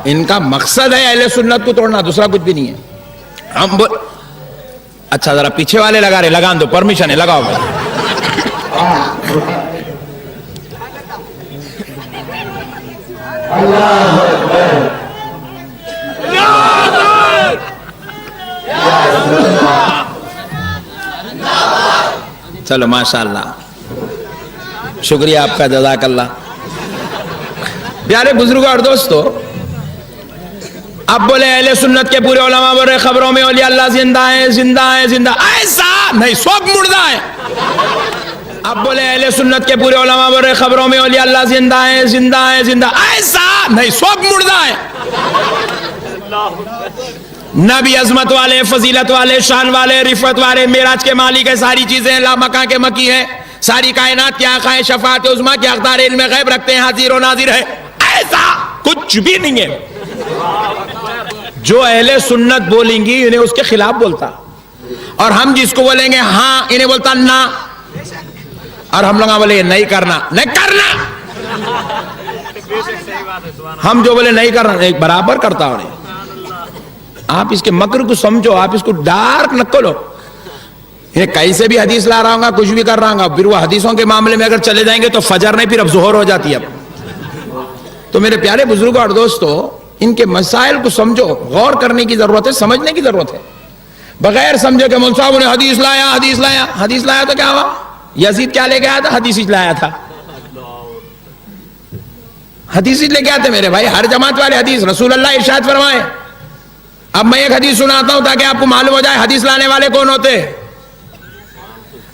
ان کا مقصد ہے اہل سنت کو توڑنا, دوسرا کچھ بھی نہیں ہے. ہم اچھا ذرا پیچھے والے لگا رہے, لگا دو, پرمیشن ہے, لگاؤ. چلو ماشاءاللہ, شکریہ آپ کا, جزاک اللہ. پیارے بزرگوں اور دوستو, اب بولے اہل سنت کے پورے علماء بول رہے خبروں میں اولیاء اللہ زندہ ہیں, زندہ ہیں, زندہ, ایسا نہیں, سب مردہ ہے. اب بولے اہل سنت کے پورے علماء بول رہے خبروں میں اولیاء اللہ زندہ ہیں, زندہ ہیں, زندہ, ایسا نہیں, سب مردہ ہے. نبی عظمت والے, فضیلت والے, شان والے, رفعت والے, معراج کے مالک ہے, ساری چیزیں لامکاں کے مکی ہیں, ساری کائنات کے آقا ہیں, شفاعت عظمیٰ کے اقدار علم غیب رکھتے ہیں, حاضر و ناظر ہے, ایسا کچھ بھی نہیں ہے. جو اہل سنت بولیں گی انہیں اس کے خلاف بولتا, اور ہم جس کو بولیں گے ہاں انہیں بولتا نہ, اور ہم لوگ بولے نہیں کرنا, نہیں کرنا, ہم جو بولے نہیں کرنا ایک برابر کرتا ہوں. آپ اس کے مکر کو سمجھو, آپ اس کو ڈارک نہ کھولو. کیسے بھی حدیث لا رہا ہوں گا, کچھ بھی کر رہا ہوں گا, پھر وہ حدیثوں کے معاملے میں اگر چلے جائیں گے تو فجر نہیں, پھر اب ظہر ہو جاتی ہے. اب تو میرے پیارے بزرگوں اور دوستو, ان کے مسائل کو سمجھو, غور کرنے کی ضرورت ہے, سمجھنے کی ضرورت ہے. بغیر سمجھے کہ مولوی صاحب نے حدیث لایا, حدیث لایا, حدیث لایا تو کیا ہوا؟ یزید کیا لے کے آیا تھا؟ حدیث ہی لایا تھا. حدیث ہی لے کے آتے میرے بھائی, ہر جماعت والے حدیث. رسول اللہ ارشاد فرمائے. اب میں ایک حدیث سناتا ہوں تاکہ آپ کو معلوم ہو جائے حدیث لانے والے کون ہوتے.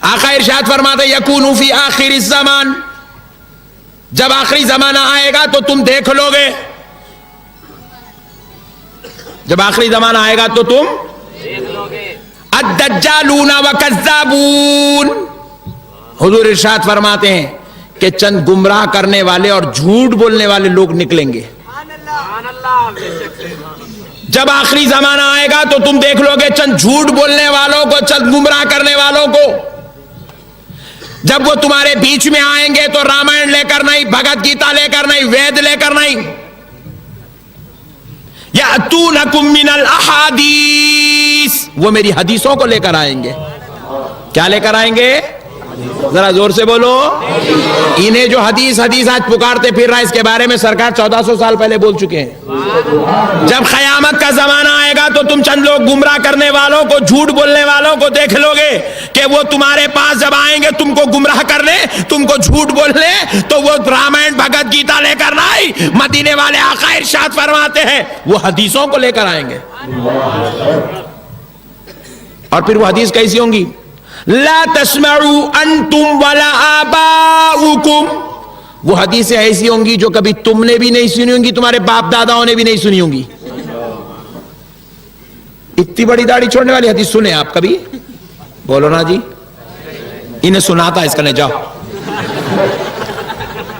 آقا ارشاد فرماتے یکون فی آخر الزمان, جب آخری زمانہ آئے گا تو تم دیکھ لو گے, جب آخری زمانہ آئے گا تو تم الدجالون وکذابون. حضور ارشاد فرماتے ہیں کہ چند گمراہ کرنے والے اور جھوٹ بولنے والے لوگ نکلیں گے. جب آخری زمانہ آئے گا تو تم دیکھ لو گے چند جھوٹ بولنے والوں کو, چند گمراہ کرنے والوں کو. جب وہ تمہارے بیچ میں آئیں گے تو رامائن لے کر نہیں, بھگت گیتا لے کر نہیں, وید لے کر نہیں, یاتونکم من الاحادیث, وہ میری حدیثوں کو لے کر آئیں گے. کیا لے کر آئیں گے؟ ذرا زور سے بولو. انہیں جو حدیث حدیث آج پکارتے پھر رہا, اس کے بارے میں سرکار 1400 سال پہلے بول چکے ہیں. جب قیامت کا زمانہ آئے گا تو تم چند لوگ گمراہ کرنے والوں کو, جھوٹ بولنے والوں کو دیکھ لو گے کہ وہ تمہارے پاس جب آئیں گے تم کو گمراہ کرنے, تم کو جھوٹ بولنے, تو وہ رامائن بھگت گیتا لے کر نہیں, مدینے والے آقا ارشاد فرماتے ہیں وہ حدیثوں کو لے کر آئیں گے. اور پھر وہ حدیث کیسی ہوں گی؟ لا تسمعوا انتم ولا آباؤکم, وہ حدیثیں ایسی ہوں گی جو کبھی تم نے بھی نہیں سنی ہوں گی, تمہارے باپ داداؤں نے بھی نہیں سنی ہوں گی. اتنی بڑی داڑھی چھوڑنے والی حدیث سنے آپ کبھی؟ بولو نا جی. انہیں سنا تھا اس کا, جاؤ.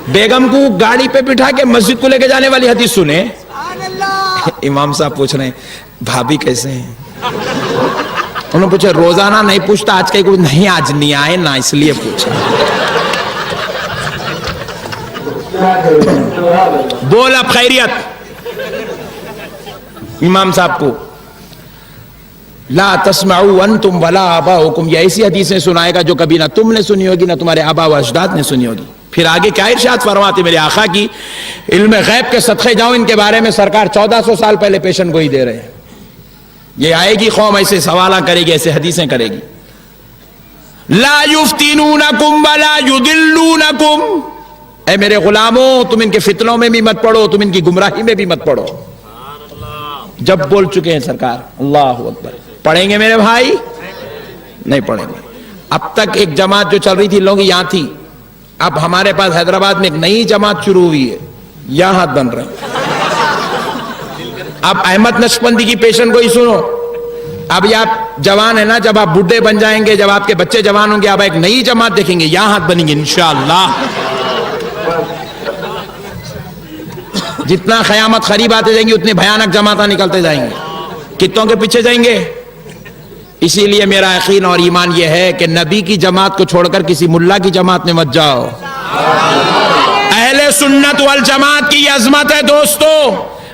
بیگم کو گاڑی پہ بٹھا کے مسجد کو لے کے جانے والی حدیث سنے. امام صاحب پوچھ رہے ہیں بھابھی کیسے ہیں؟ انہوں نے پوچھا روزانہ نہیں پوچھتا, آج کہیں کوئی نہیں, آج نہیں آئے نا اس لیے پوچھا. بول اب خیریت. امام صاحب کو لا تسمعوا انتم ولا آباؤکم, یہ ایسی حدیثیں سنائے گا جو کبھی نہ تم نے سنی ہوگی نہ تمہارے آبا و اجداد نے سنی ہوگی. پھر آگے کیا ارشاد فرماتے میرے آقا کی علم غیب کے صدقے جاؤ, ان کے بارے میں سرکار 1400 سال پہلے پیشن گوئی دے رہے ہیں. یہ آئے گی قوم ایسے سوالہ کرے گی, ایسے حدیثیں کرے گی. لا یفتنونکم ولا یضلونکم, اے میرے غلاموں تم ان کے فتنوں میں بھی مت پڑو, تم ان کی گمراہی میں بھی مت پڑو. جب بول چکے ہیں سرکار. اللہ اکبر. پڑھیں گے میرے بھائی؟ نہیں پڑھیں گے. اب تک ایک جماعت جو چل رہی تھی لوگ یہاں تھی, اب ہمارے پاس حیدرآباد میں ایک نئی جماعت شروع ہوئی ہے, یہاں ہاتھ بن رہے ہیں. اب احمد نشبندی کی پیشن گوئی سنو. اب یہ آپ جوان ہیں نا, جب آپ بڈھے بن جائیں گے, جب آپ کے بچے جوان ہوں گے, آپ ایک نئی جماعت دیکھیں گے, یہاں ہاتھ بنیں گے انشاءاللہ. جتنا قیامت قریب آتے جائیں گے اتنے بھیانک جماعتیں نکلتے جائیں گے. کتوں کے پیچھے جائیں گے؟ اسی لیے میرا یقین اور ایمان یہ ہے کہ نبی کی جماعت کو چھوڑ کر کسی ملا کی جماعت میں مت جاؤ. اہل سنت والجماعت کی عظمت ہے دوستو.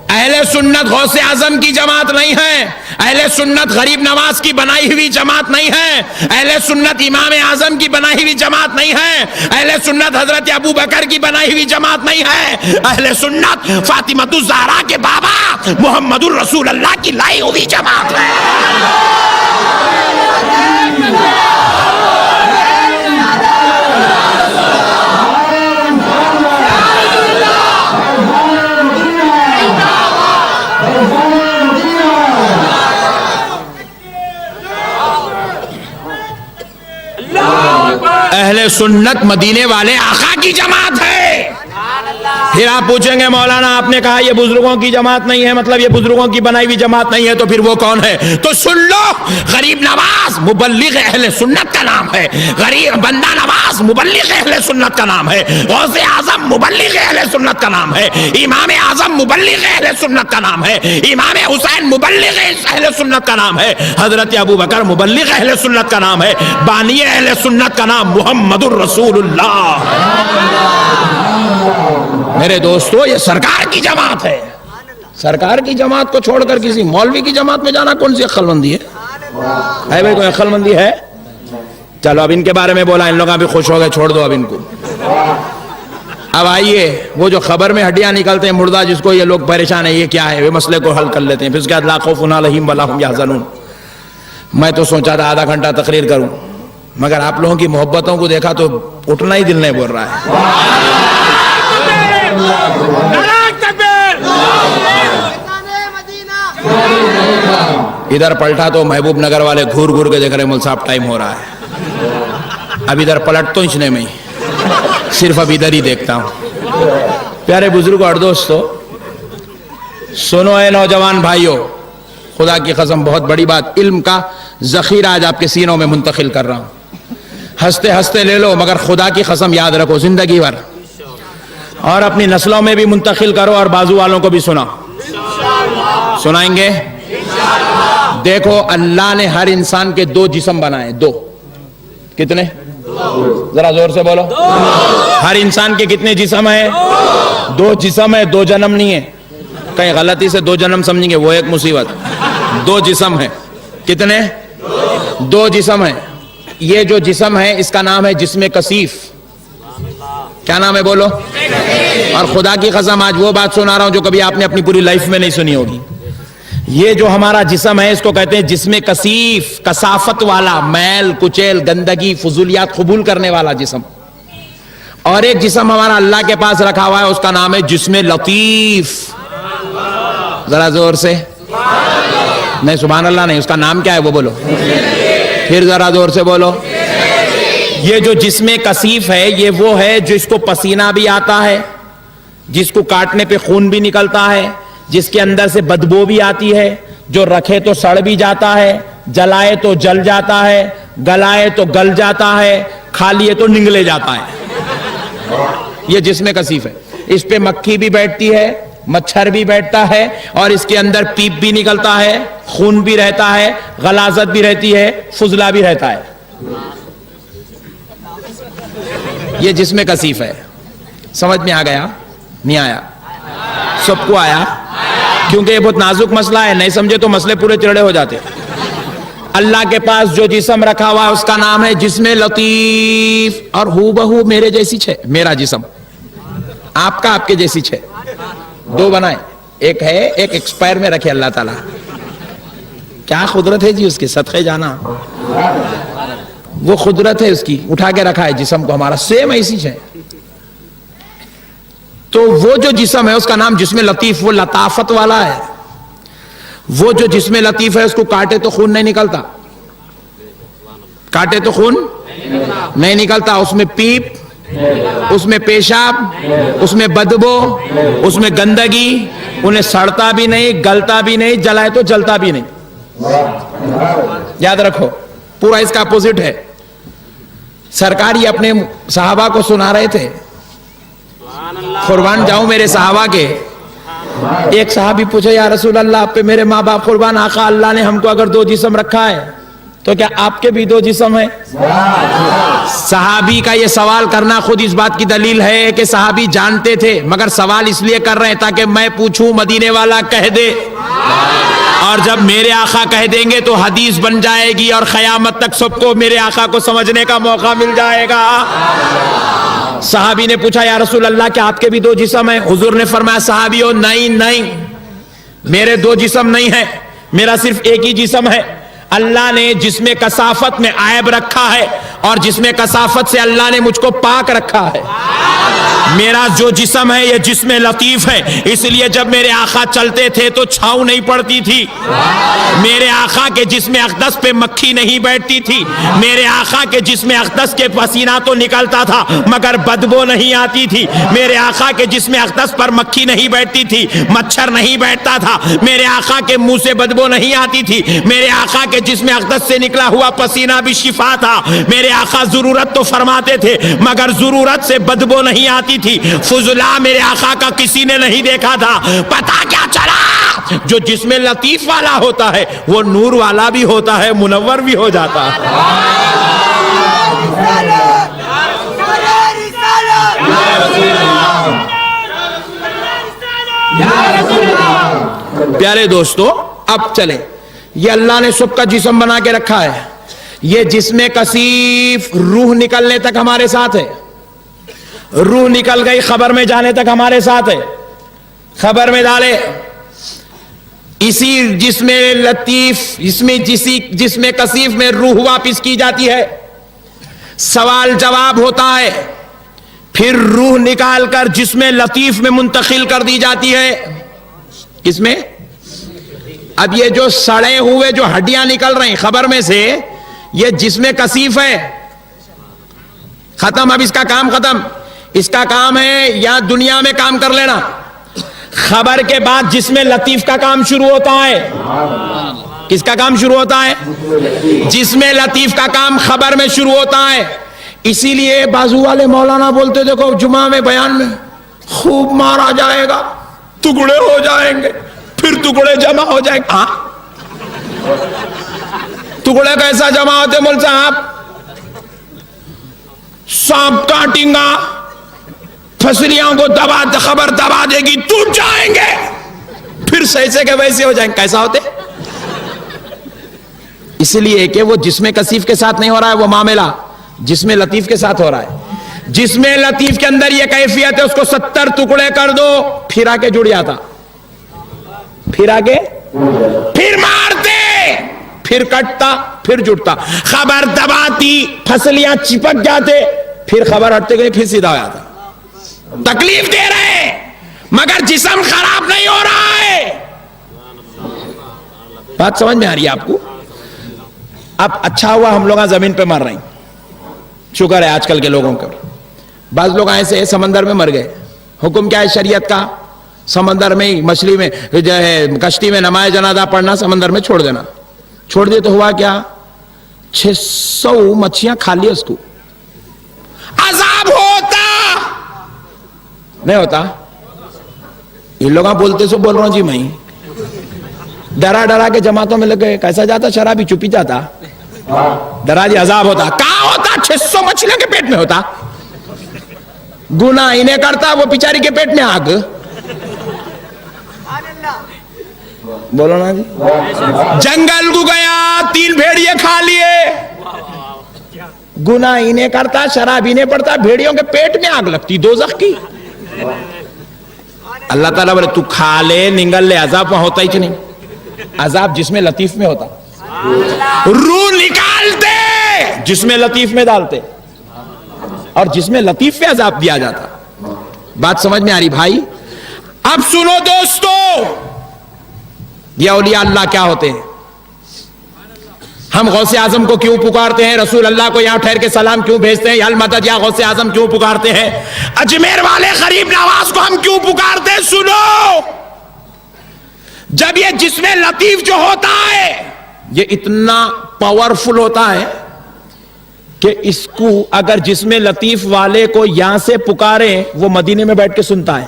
اہل سنت غوث اعظم کی جماعت نہیں ہے, اہل سنت غریب نواز کی بنائی ہوئی جماعت نہیں ہے, اہل سنت امام اعظم کی بنائی ہوئی جماعت نہیں ہے, اہل سنت حضرت ابو بکر کی بنائی ہوئی جماعت نہیں ہے, اہل سنت فاطمۃ الزہرا کے بابا محمد الرسول اللہ کی لائی ہوئی جماعت ہے. اہل سنت مدینے والے آقا کی جماعت ہے. پھر آپ پوچھیں گے مولانا آپ نے کہا یہ بزرگوں کی جماعت نہیں ہے, مطلب یہ بزرگوں کی بنائی ہوئی جماعت نہیں ہے, تو پھر وہ کون ہے؟ تو سن لو, غریب نواز مبلغ اہل سنت کا نام ہے, غریب بندہ نواز مبلغ اہل سنت کا نام ہے, غوث اعظم مبلغ اہل سنت کا نام ہے, امام اعظم مبلغ اہل سنت کا نام ہے, امام حسین مبلغ اہل سنت کا نام ہے, حضرت ابو بکر مبلغ اہل سنت کا نام ہے, بانی اہل سنت کا نام محمد الرسول اللہ. میرے دوستو یہ سرکار کی جماعت ہے. سرکار کی جماعت کو چھوڑ کر کسی مولوی کی جماعت میں جانا کون سی عقل مندی ہے بھائی؟ کوئی عقل مندی ہے؟ چلو اب ان کے بارے میں بولا, ان لوگ بھی خوش ہو گئے, چھوڑ دو اب ان کو. اب آئیے وہ جو خبر میں ہڈیاں نکلتے ہیں مردہ, جس کو یہ لوگ پریشان ہیں یہ کیا ہے, وہ مسئلے کو حل کر لیتے ہیں. پھر اس کے بعد لا خوف علیہم ولا ھم یحزنون. میں تو سوچا تھا آدھا گھنٹہ تقریر کروں, مگر آپ لوگوں کی محبتوں کو دیکھا تو اٹھنا ہی دل نہیں بول رہا ہے. ادھر پلٹا تو محبوب نگر والے گھور گھور کے دیکھ رہے مول صاحب ٹائم ہو رہا ہے. اب ادھر پلٹ تو اچنے میں صرف اب ادھر ہی دیکھتا ہوں. پیارے بزرگوں اور دوستو, سنو اے نوجوان بھائیوں, خدا کی قسم بہت بڑی بات, علم کا ذخیرہ آج آپ کے سینوں میں منتقل کر رہا ہوں. ہنستے ہنستے لے لو, مگر خدا کی قسم یاد رکھو زندگی بھر, اور اپنی نسلوں میں بھی منتقل کرو, اور بازو والوں کو بھی سنائیں گے. دیکھو اللہ نے ہر انسان کے دو جسم بنائے. دو کتنے؟ ذرا زور سے بولو. ہر انسان کے کتنے جسم ہیں؟ دو جسم ہے, دو جنم نہیں ہے. کہیں غلطی سے دو جنم سمجھیں گے وہ ایک مصیبت. دو جسم ہے. کتنے؟ دو جسم ہے. یہ جو جسم ہے اس کا نام ہے جسم کثیف. کیا نام ہے بولو؟ اور خدا کی قسم آج وہ بات سنا رہا ہوں جو کبھی آپ نے اپنی پوری لائف میں نہیں سنی ہوگی. یہ جو ہمارا جسم ہے اس کو کہتے ہیں جسم کثیف, کثافت والا, میل کچیل گندگی فضولیات قبول کرنے والا جسم. اور ایک جسم ہمارا اللہ کے پاس رکھا ہوا ہے, اس کا نام ہے جسم لطیف. ذرا زور سے نہیں, سبحان اللہ نہیں, اس کا نام کیا ہے وہ بولو. پھر ذرا زور سے بولو. یہ جو جسم کثیف ہے یہ وہ ہے جس کو پسینہ بھی آتا ہے, جس کو کاٹنے پہ خون بھی نکلتا ہے, جس کے اندر سے بدبو بھی آتی ہے, جو رکھے تو سڑ بھی جاتا ہے, جلائے تو جل جاتا ہے, گلائے تو گل جاتا ہے, کھا لیے تو نگلے جاتا ہے. یہ جسم کثیف ہے. اس پہ مکھی بھی بیٹھتی ہے, مچھر بھی بیٹھتا ہے, اور اس کے اندر پیپ بھی نکلتا ہے, خون بھی رہتا ہے, غلاظت بھی رہتی ہے, فضلہ بھی رہتا ہے. یہ جسم کثیف ہے. سمجھ میں آ گیا؟ نہیں آیا؟ سب کو آیا؟ کیونکہ یہ بہت نازک مسئلہ ہے, نہیں سمجھے تو مسئلے پورے چڑے ہو جاتے. اللہ کے پاس جو جسم رکھا ہوا اس کا نام ہے جسم لطیف, اور ہو بہو میرے جیسی ہے میرا جسم, آپ کا آپ کے جیسی ہے. دو بنائے, ایک ہے, ایک ایکسپائر میں رکھے اللہ تعالیٰ. کیا قدرت ہے جی اس کے, صدقے جانا. وہ قدرت ہے اس کی, اٹھا کے رکھا ہے جسم کو ہمارا, سیم ایسی ہے. تو وہ جو جسم ہے اس کا نام جسم لطیف, وہ لطافت والا ہے. وہ جو جسم لطیف ہے اس کو کاٹے تو خون نہیں نکلتا, کاٹے تو خون نہیں نکلتا. اس میں پیپ, اس میں پیشاب, اس میں بدبو, اس میں گندگی, انہیں سڑتا بھی نہیں, گلتا بھی نہیں, جلائے تو جلتا بھی نہیں. یاد رکھو, پورا اس کا اپوزٹ ہے. سرکار یہ اپنے صحابہ کو سنا رہے تھے. قربان جاؤں میرے صحابہ کے. ایک صحابی پوچھے یا رسول اللہ آپ پہ میرے ماں باپ قربان, آقا اللہ نے ہم کو اگر دو جسم رکھا ہے تو کیا آپ کے بھی دو جسم ہیں؟ صحابی کا یہ سوال کرنا خود اس بات کی دلیل ہے کہ صحابی جانتے تھے, مگر سوال اس لیے کر رہے ہیں تاکہ میں پوچھوں مدینے والا کہہ دے, اور جب میرے آقا کہہ دیں گے تو حدیث بن جائے گی, اور قیامت تک سب کو میرے آقا کو سمجھنے کا موقع مل جائے گا. صحابی نے پوچھا یا رسول اللہ کیا آپ کے بھی دو جسم ہیں؟ حضور نے فرمایا صحابیو نہیں نہیں, میرے دو جسم نہیں ہیں, میرا صرف ایک ہی جسم ہے. اللہ نے جسم کثافت میں عیب رکھا ہے, اور جسم کثافت سے اللہ نے مجھ کو پاک رکھا ہے. میرا جو جسم ہے یہ جسم لطیف ہے، اس لیے جب میرے آقا چلتے تھے تو چھاؤں نہیں پڑتی تھی، میرے آقا کے جسم اقدس پہ مکھی نہیں بیٹھتی تھی، میرے آقا کے جسم اقدس کے پسینہ تو نکلتا تھا مگر بدبو نہیں آتی تھی، میرے آقا کے جسم اقدس پر مکھی نہیں بیٹھتی تھی، مچھر نہیں بیٹھتا تھا، میرے آقا کے منہ سے بدبو نہیں آتی تھی، میرے آقا کے جسم اقدس سے نکلا ہوا پسینہ بھی شفا تھا، میرے آقا ضرورت تو فرماتے تھے مگر ضرورت سے بدبو نہیں آتی تھی، فضلہ میرے آقا کا کسی نے نہیں دیکھا تھا۔ پتہ کیا چلا؟ جو جسم لطیف والا ہوتا ہے وہ نور والا بھی ہوتا ہے، منور بھی ہو جاتا ہے۔ پیارے دوستو، اب چلیں، یہ اللہ نے سب کا جسم بنا کے رکھا ہے، یہ جسم کثیف روح نکلنے تک ہمارے ساتھ ہے، روح نکل گئی خبر میں جانے تک ہمارے ساتھ ہے، خبر میں ڈالے اسی جسم لطیف جسم کثیف میں روح واپس کی جاتی ہے، سوال جواب ہوتا ہے، پھر روح نکال کر جسم لطیف میں منتقل کر دی جاتی ہے۔ کس میں؟ اب یہ جو سڑے ہوئے جو ہڈیاں نکل رہی خبر میں سے، یہ جسم کثیف ہے، ختم، اب اس کا کام ختم، اس کا کام ہے یا دنیا میں کام کر لینا، خبر کے بعد جسم لطیف کا کام شروع ہوتا ہے۔ کس کا کام شروع ہوتا ہے؟ جسم لطیف کا کام خبر میں شروع ہوتا ہے۔ اسی لیے بازو والے مولانا بولتے دیکھو جمعہ میں بیان میں، خوب مارا جائے گا، ٹکڑے ہو جائیں گے، پھر ٹکڑے جمع ہو جائیں گے۔ ٹکڑے کیسا جمع ہوتے مول صاحب؟ سانپ کاٹیں گا، پھسلیاں کو خبر دبا دے گی، ٹوٹ جائیں گے، پھر سیسے کے ویسے ہو جائیں گے۔ کیسا ہوتے؟ اس لیے کہ وہ جسم کثیف کے ساتھ نہیں ہو رہا ہے وہ معاملہ، جسم لطیف کے ساتھ ہو رہا ہے۔ جسم لطیف کے اندر یہ کیفیت ہے، اس کو 70 ٹکڑے کر دو، پھر آ کے جڑ جاتا، پھر آگے، پھر مارتے، پھر کٹتا، پھر جڑتا، خبر دباتی، پھسلیاں چپک جاتے، پھر خبر ہٹتے گئے، پھر سیدھا ہو جاتا۔ تکلیف دے رہے ہیں مگر جسم خراب نہیں ہو رہا ہے۔ بات سمجھ میں آ رہی ہے آپ کو؟ اب اچھا ہوا ہم لوگ زمین پہ مر رہے ہیں، شکر ہے آج کل کے لوگوں کا۔ بعض لوگ ایسے سمندر میں مر گئے، حکم کیا ہے شریعت کا؟ سمندر میں ہی مچھلی میں جو ہے کشتی میں نماز جنازہ پڑھنا، سمندر میں چھوڑ دینا۔ چھوڑ دے تو ہوا کیا؟ 600 مچھیاں کھا لی اس کو۔ عذاب ہوتا نہیں ہوتا؟ یہ لوگ بولتے سو بول رہا ہوں جی، میں ڈرا ڈرا کے جماعتوں میں لگے، کیسا جاتا شرابی چپی جاتا، ڈرا جی عذاب ہوتا، کہاں ہوتا؟ 600 مچھلیوں کے پیٹ میں ہوتا، گناہ انہیں کرتا، وہ بیچاری کے پیٹ میں آگ۔ بولو نا جی، جنگل کو گیا، 3 بھیڑیے کھا لیے، گناہ انہیں کرتا، شراب انہیں پڑتا، بھیڑیوں کے پیٹ میں آگ لگتی دوزخ کی۔ اللہ تعالیٰ بولے تو کھا لے، نگل لے، عذاب وہاں ہوتا ہی نہیں، عذاب جسم لطیف میں ہوتا، روح نکالتے جسم لطیف میں ڈالتے اور جسم لطیف میں عذاب دیا جاتا۔ بات سمجھ میں آ رہی بھائی؟ اب سنو دوستو، یہ اولیاء اللہ کیا ہوتے ہیں؟ ہم غوث اعظم کو کیوں پکارتے ہیں؟ رسول اللہ کو یہاں ٹھہر کے سلام کیوں بھیجتے ہیں؟ یا المدد یا غوث اعظم کیوں پکارتے ہیں؟ اجمیر والے غریب نواز کو ہم کیوں پکارتے ہیں؟ سنو، جب یہ جسم لطیف جو ہوتا ہے یہ اتنا پاورفل ہوتا ہے کہ اس کو اگر جسم لطیف والے کو یہاں سے پکارے وہ مدینے میں بیٹھ کے سنتا ہے۔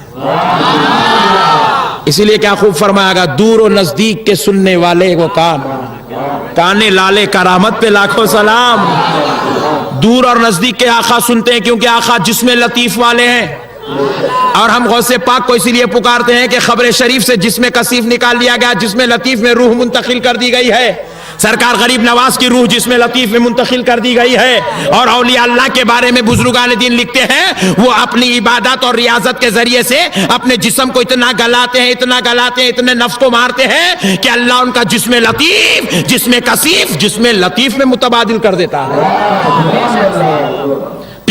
اسی لیے کیا خوب فرمایا گا، دور و نزدیک کے سننے والے وہ کانے لالے کرامت پہ لاکھوں سلام۔ دور اور نزدیک کے آقا سنتے ہیں کیونکہ آقا جسم لطیف والے ہیں، اور ہم غوث پاک کو اسی لیے پکارتے ہیں کہ خبر شریف سے جسم کثیف نکال لیا گیا، جسم لطیف میں روح منتقل کر دی گئی ہے۔ سرکار غریب نواز کی روح جسم لطیف میں منتقل کر دی گئی ہے۔ اور اولیاء اللہ کے بارے میں بزرگان دین لکھتے ہیں وہ اپنی عبادت اور ریاضت کے ذریعے سے اپنے جسم کو اتنا گلاتے ہیں، اتنے نفس کو مارتے ہیں کہ اللہ ان کا جسم لطیف جسم کثیف جسم لطیف میں متبادل کر دیتا ہے۔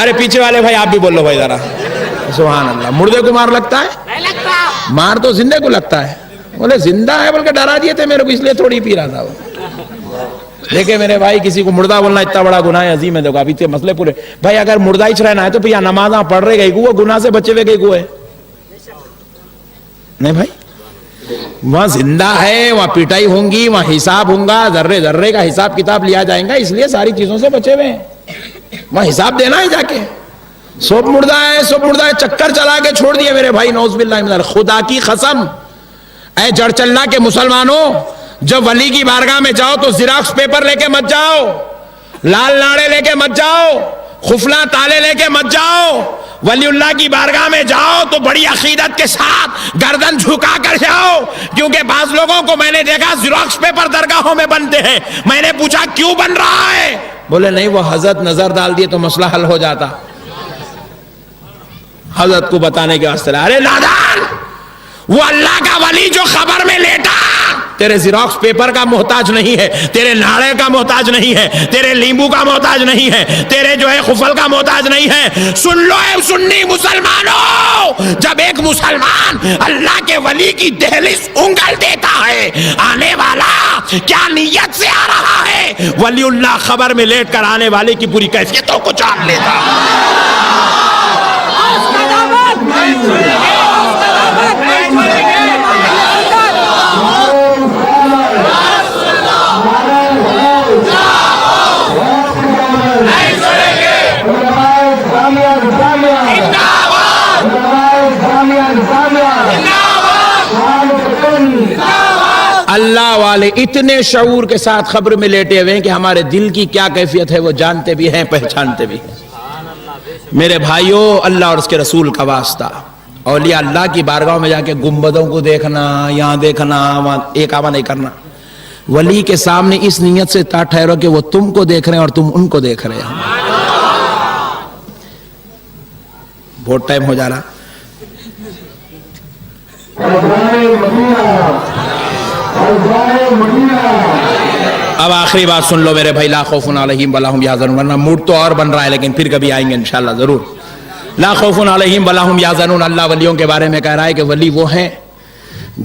ارے پیچھے والے بھائی آپ بھی بول لو بھائی ذرا. سبحان اللہ. مردے کو مار لگتا ہے؟ مار تو زندے کو لگتا ہے. بولے زندہ ہے بول کے ڈرا دیے تھے میرے کو، اس لیے تھوڑی پی رہا تھا وہ. دیکھیں میرے بھائی کسی کو مردہ بولنا اتنا بڑا گناہ ہے، عظیم ہے. دیکھو ابھی تو مسئلے پورے. بھائی اگر مردہ ہی رہنا ہے تو پھر نمازاں پڑھ رہے گئی وہ گناہ سے بچے ہوئے گئی کو ہے نہیں بھائی. وہاں زندہ ہے، وہاں پیٹائی ہوں گی، وہاں حساب ہوں گا، ذرے ذرے کا حساب کتاب لیا جائیں گا، اس لیے ساری چیزوں سے بچے ہوئے ہیں. وہاں حساب دینا ہے جا کے. سب مردہ ہے، سب مردہ ہے، چکر چلا کے چھوڑ دیے میرے بھائی. نعوذ باللہ من ذالک. خدا کی قسم اے جڑ چلنا کے مسلمانوں، جب ولی کی بارگاہ میں جاؤ تو زیراکس پیپر لے کے مت جاؤ، لال ناڑے لے کے مت جاؤ، خفلا تالے لے کے مت جاؤ. ولی اللہ کی بارگاہ میں جاؤ تو بڑی عقیدت کے ساتھ گردن جھکا کر جاؤ. کیونکہ بعض لوگوں کو میں نے دیکھا زیراکس پیپر درگاہوں میں بنتے ہیں. میں نے پوچھا کیوں بن رہا ہے؟ بولے نہیں وہ حضرت نظر ڈال دیے تو مسئلہ حل ہو جاتا. حضرت کو بتانے کے واسطے. ارے نادان، وہ اللہ کا ولی جو خبر میں لیٹا تیرے زیراکس پیپر کا محتاج نہیں ہے، تیرے ناڑے کا محتاج نہیں ہے، تیرے لیمبو کا محتاج نہیں ہے، تیرے جو ہے خفل کا محتاج نہیں ہے. سن لو اے سنی مسلمانوں، جب ایک مسلمان اللہ کے ولی کی دہلیز انگل دیتا ہے، آنے والا کیا نیت سے آ رہا ہے، ولی اللہ خبر میں لیٹ کر آنے والے کی پوری کیفیتوں کو جان لیتا. اللہ والے اتنے شعور کے ساتھ خبر میں لیٹے ہوئے ہیں کہ ہمارے دل کی کیا کیفیت ہے وہ جانتے بھی ہیں، پہچانتے بھی ہیں. میرے بھائیوں، اللہ اور اس کے رسول کا واسطہ، اولیاء اللہ کی بارگاہ میں جا کے گنبدوں کو دیکھنا، یہاں دیکھنا، وہاں ایک آوا نہیں کرنا. ولی کے سامنے اس نیت سے ٹھہرو کہ وہ تم کو دیکھ رہے ہیں اور تم ان کو دیکھ رہے ہیں. بہت ٹائم ہو جا رہا. اب آخری بات سن لو میرے بھائی. لا خوف علیہم ولا هم یحزنون. ورنہ موڈ تو اور بن رہا ہے لیکن پھر کبھی آئیں گے انشاءاللہ ضرور. لا خوف علیہم ولا هم یحزنون. اللہ ولیوں کے بارے میں کہہ رہا ہے کہ ولی وہ ہیں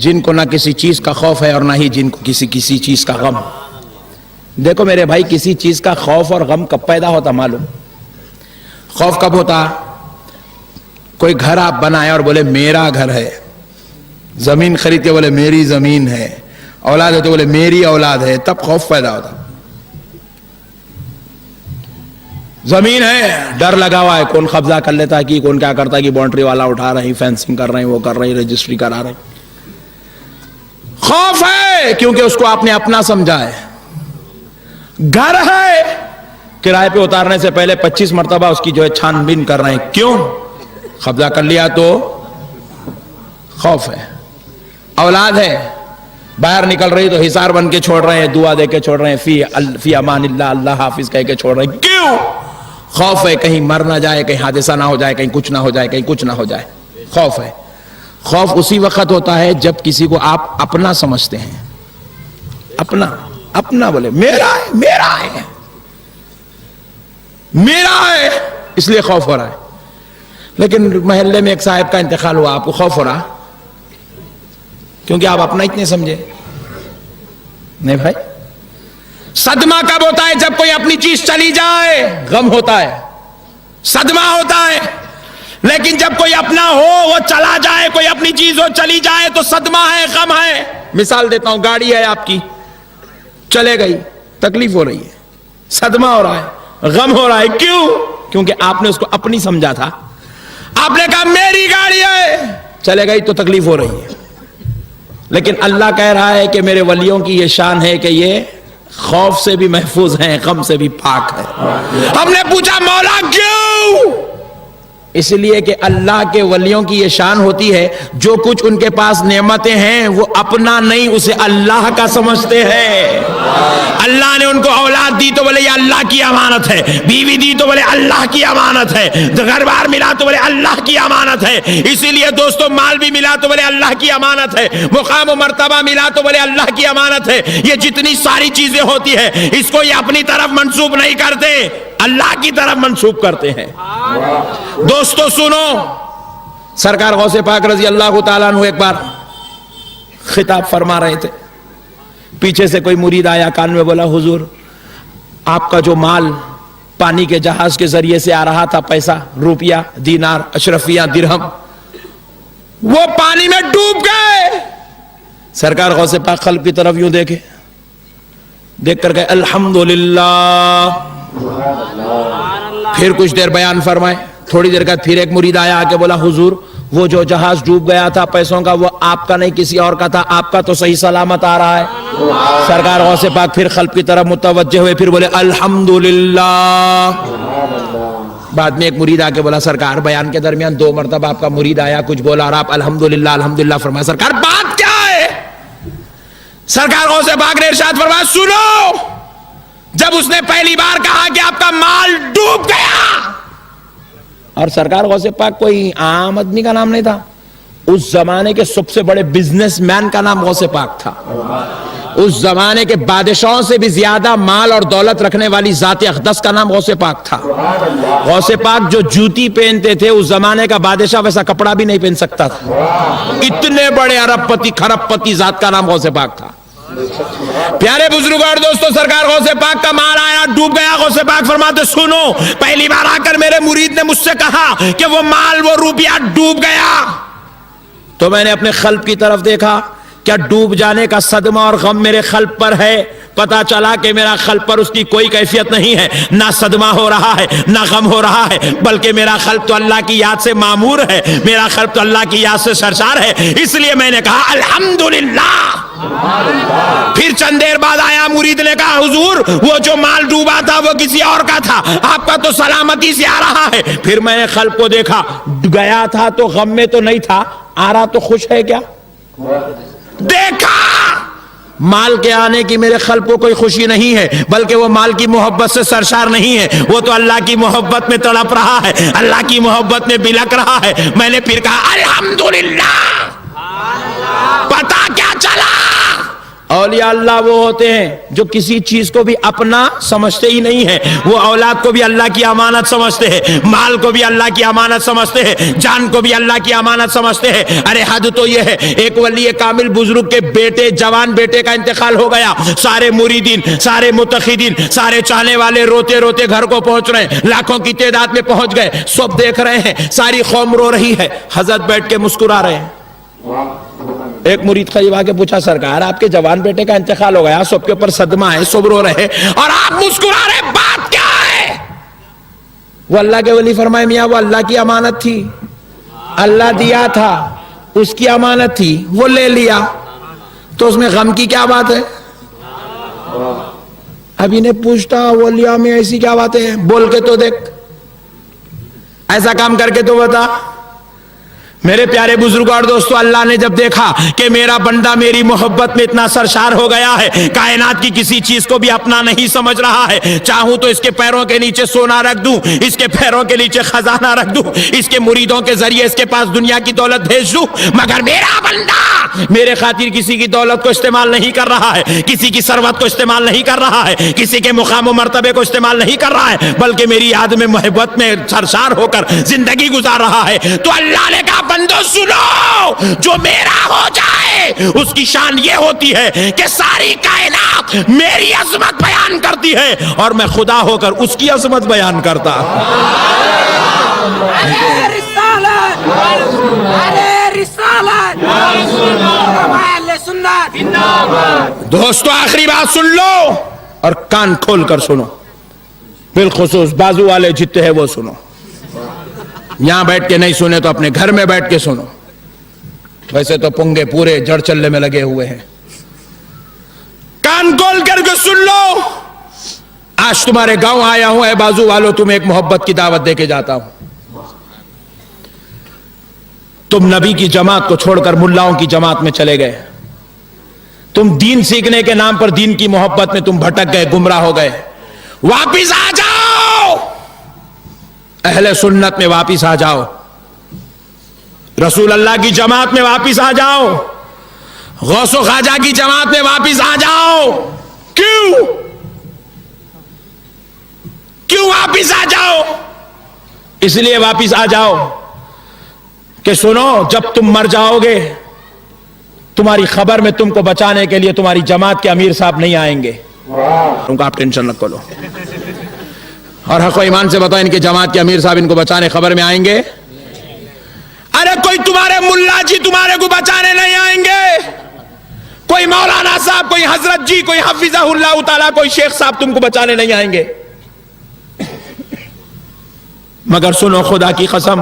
جن کو نہ کسی چیز کا خوف ہے اور نہ ہی جن کو کسی چیز کا غم. دیکھو میرے بھائی، کسی چیز کا خوف اور غم کب پیدا ہوتا معلوم؟ خوف کب ہوتا؟ کوئی گھر آپ بنائے اور بولے میرا گھر ہے، زمین خرید کے بولے میری زمین ہے، اولاد ہے تو بولے میری اولاد ہے، تب خوف پیدا ہوتا. زمین ہے، ڈر لگا ہوا ہے، کون قبضہ کر لیتا ہے، کہ کون کیا کرتا ہے، کہ باؤنڈری والا اٹھا رہے ہیں، فینسنگ کر رہے ہیں، وہ کر رہے ہیں، رجسٹری کرا رہے ہیں. خوف ہے کیونکہ اس کو آپ نے اپنا سمجھا ہے. گھر ہے، کرائے پہ اتارنے سے پہلے 25 مرتبہ اس کی جو ہے چھان بین کر رہے ہیں. کیوں؟ قبضہ کر لیا تو خوف ہے. اولاد ہے، باہر نکل رہی تو حصار بن کے چھوڑ رہے ہیں، دعا دے کے چھوڑ رہے ہیں، فی امان اللہ، اللہ حافظ کہہ کے چھوڑ رہے ہیں. کیوں؟ خوف ہے کہیں مر نہ جائے، کہیں حادثہ نہ ہو جائے، کہیں کچھ نہ ہو جائے، کہیں کچھ نہ ہو جائے. خوف ہے. خوف اسی وقت ہوتا ہے جب کسی کو آپ اپنا سمجھتے ہیں. اپنا بولے میرا ہے، میرا ہے، میرا ہے، اس لیے خوف ہو رہا ہے. لیکن محلے میں ایک صاحب کا انتقال ہوا، آپ کو خوف ہو رہا کیونکہ آپ اپنا اتنے سمجھے نہیں بھائی. صدمہ کب ہوتا ہے؟ جب کوئی اپنی چیز چلی جائے غم ہوتا ہے، صدمہ ہوتا ہے. لیکن جب کوئی اپنا ہو، وہ چلا جائے، کوئی اپنی چیز ہو چلی جائے تو صدمہ ہے، غم ہے. مثال دیتا ہوں، گاڑی ہے آپ کی، چلے گئی، تکلیف ہو رہی ہے، صدمہ ہو رہا ہے، غم ہو رہا ہے. کیوں؟ کیونکہ آپ نے اس کو اپنی سمجھا تھا. آپ نے کہا میری گاڑی ہے، چلے گئی تو تکلیف ہو رہی ہے. لیکن اللہ کہہ رہا ہے کہ میرے ولیوں کی یہ شان ہے کہ یہ خوف سے بھی محفوظ ہیں، غم سے بھی پاک ہے. ہم نے پوچھا مولا کیوں؟ اس لیے کہ اللہ کے ولیوں کی یہ شان ہوتی ہے، جو کچھ ان کے پاس نعمتیں ہیں وہ اپنا نہیں، اسے اللہ کا سمجھتے ہیں. اللہ نے ان کو اولاد دی تو بولے یہ اللہ کی امانت ہے، بیوی دی تو بولے اللہ کی امانت ہے، گھر بار ملا تو بولے اللہ کی امانت ہے. اسی لیے دوستو، مال بھی ملا تو بولے اللہ کی امانت ہے، مقام و مرتبہ ملا تو بولے اللہ کی امانت ہے. یہ جتنی ساری چیزیں ہوتی ہے اس کو یہ اپنی طرف منسوب نہیں کرتے، اللہ کی طرف منسوب کرتے ہیں. دوستو سنو, سرکار غوث پاک رضی اللہ تعالیٰ عنہ ایک بار خطاب فرما رہے تھے. پیچھے سے کوئی مرید آیا, کان میں بولا, حضور آپ کا جو مال پانی کے جہاز کے ذریعے سے آ رہا تھا, پیسہ, روپیہ, دینار, اشرفیہ, درہم, وہ پانی میں ڈوب گئے. سرکار غوث پاک قلب کی طرف یوں دیکھے, دیکھ کر گئے الحمدللہ. پھر کچھ دیر بیان فرمائے. تھوڑی دیر بعد پھر ایک مرید آیا, آ کے بولا, حضور وہ جو جہاز ڈوب گیا تھا پیسوں کا, وہ آپ کا نہیں کسی اور کا تھا, آپ کا تو صحیح سلامت آ رہا ہے. سرکار غوث پاک پھر قلب کی طرف متوجہ ہوئے, پھر بولے الحمدللہ. بعد میں ایک مرید آ کے بولا, سرکار بیان کے درمیان 2 مرتبہ آپ کا مرید آیا, کچھ بولا اور آپ الحمدللہ الحمدللہ فرمایا. سرکار بات کیا ہے؟ سرکار غوث پاک نے ارشاد فرمایا, سنو, جب اس نے پہلی بار کہا کہ آپ کا مال ڈوب گیا, اور سرکار غوث پاک کوئی عام آدمی کا نام نہیں تھا, اس زمانے کے سب سے بڑے بزنس مین کا نام غوث پاک تھا. اس زمانے کے بادشاہوں سے بھی زیادہ مال اور دولت رکھنے والی ذات اقدس کا نام غوث پاک تھا. غوث پاک جو جوتی پہنتے تھے, اس زمانے کا بادشاہ ویسا کپڑا بھی نہیں پہن سکتا تھا. اتنے بڑے ارب پتی کھرب پتی ذات کا نام غوث پاک تھا. پیارے بزرگوں اور دوستوں, سرکار غوث پاک کا مال آیا, ڈوب گیا. غوث پاک فرماتے, سنو, پہلی بار آ کر میرے مرید نے مجھ سے کہا کہ وہ مال, وہ روپیہ ڈوب گیا, تو میں نے اپنے قلب کی طرف دیکھا. کیا ڈوب جانے کا صدمہ اور غم میرے قلب پر ہے؟ پتا چلا کہ میرا قلب پر اس کی کوئی کیفیت نہیں ہے, نہ صدمہ ہو رہا ہے, نہ غم ہو رہا ہے, بلکہ میرا قلب تو اللہ کی یاد سے معمور ہے, میرا قلب تو اللہ کی یاد سے سرشار ہے. اس لیے میں نے کہا الحمدللہ. پھر چند دیر بعد آیا مرید نے کہا, حضور وہ جو مال ڈوبا تھا وہ کسی اور کا تھا, آپ کا تو سلامتی سے آ رہا ہے. پھر میں نے قلب کو دیکھا, گیا تھا تو غم میں تو نہیں تھا, آ رہا تو خوش ہے کیا؟ دیکھا مال کے آنے کی میرے قلب کو کوئی خوشی نہیں ہے, بلکہ وہ مال کی محبت سے سرشار نہیں ہے, وہ تو اللہ کی محبت میں تڑپ رہا ہے, اللہ کی محبت میں بلک رہا ہے. میں نے پھر کہا الحمدللہ. پتا کیا چلا؟ اولیاء اللہ وہ ہوتے ہیں جو کسی چیز کو بھی اپنا سمجھتے ہی نہیں ہیں. وہ اولاد کو بھی اللہ کی امانت سمجھتے ہیں, مال کو بھی اللہ کی امانت سمجھتے ہیں, جان کو بھی اللہ کی امانت سمجھتے ہیں. ارے حد تو یہ ہے, ایک ولی کامل بزرگ کے بیٹے, جوان بیٹے کا انتقال ہو گیا. سارے مریدین, سارے متقدین, سارے چاہنے والے روتے روتے گھر کو پہنچ رہے ہیں, لاکھوں کی تعداد میں پہنچ گئے, سب دیکھ رہے ہیں, ساری قوم رو رہی ہے. حضرت بیٹھ کے مسکرا رہے ہیں. ایک مرید قریب آ کے پوچھا, سرکار آپ کے جوان بیٹے کا انتقال ہو گیا, سب کے اوپر صدمہ ہے, سب رو رہے اور آپ مسکرا رہے, بات کیا ہے؟ وہ اللہ کے ولی فرمائے, میاں وہ اللہ کی امانت تھی, اللہ دیا تھا, اس کی امانت تھی, وہ لے لیا, تو اس میں غم کی کیا بات ہے؟ اب انہیں پوچھتا, اولیاء میں ایسی کیا بات ہے؟ بول کے تو دیکھ, ایسا کام کر کے تو بتا. میرے پیارے بزرگوں اور دوستو, اللہ نے جب دیکھا کہ میرا بندہ میری محبت میں اتنا سرشار ہو گیا ہے, کائنات کی کسی چیز کو بھی اپنا نہیں سمجھ رہا ہے, چاہوں تو اس کے پیروں کے نیچے سونا رکھ دوں, اس کے پیروں کے نیچے خزانہ رکھ دوں, اس کے مریدوں کے ذریعے اس کے پاس دنیا کی دولت بھیج دوں, مگر میرا بندہ میرے خاطر کسی کی دولت کو استعمال نہیں کر رہا ہے, کسی کی ثروت کو استعمال نہیں کر رہا ہے, کسی کے مقام و مرتبے کو استعمال نہیں کر رہا ہے, بلکہ میری یاد میں محبت میں سرشار ہو کر زندگی گزار رہا ہے. تو اللہ نے کہا, بندو سنو, جو میرا ہو جائے اس کی شان یہ ہوتی ہے کہ ساری کائنات میری عظمت بیان کرتی ہے, اور میں خدا ہو کر اس کی عظمت بیان کرتا. دوستو آخری بات سن لو اور کان کھول کر سنو, بالخصوص بازو والے جتنے ہیں وہ سنو. یہاں بیٹھ کے نہیں سنے تو اپنے گھر میں بیٹھ کے سنو, ویسے تو پنگے پورے جڑ چلنے میں لگے ہوئے ہیں. کان کھول کر کے سن لو. آج تمہارے گاؤں آیا ہوں, اے بازو والوں, تمہیں ایک محبت کی دعوت دے کے جاتا ہوں. تم نبی کی جماعت کو چھوڑ کر ملاؤں کی جماعت میں چلے گئے, تم دین سیکھنے کے نام پر دین کی محبت میں تم بھٹک گئے, گمراہ ہو گئے. واپس آ جاؤ, اہل سنت میں واپس آ جاؤ, رسول اللہ کی جماعت میں واپس آ جاؤ, غوث و خواجہ کی جماعت میں واپس آ جاؤ. کیوں واپس واپس آ جاؤ. اس لیے واپس آ جاؤ کہ سنو, جب تم مر جاؤ گے تمہاری خبر میں تم کو بچانے کے لیے تمہاری جماعت کے امیر صاحب نہیں آئیں گے. ان کو آپ ٹینشن نہ لو, اور حق و ایمان سے بتاؤ ان کے جماعت کے امیر صاحب ان کو بچانے خبر میں آئیں گے؟ ارے کوئی تمہارے ملا جی تمہارے کو بچانے نہیں آئیں گے, کوئی مولانا صاحب, کوئی حضرت جی, کوئی حفظہ اللہ تعالیٰ, کوئی شیخ صاحب تم کو بچانے نہیں آئیں گے. مگر سنو خدا کی قسم,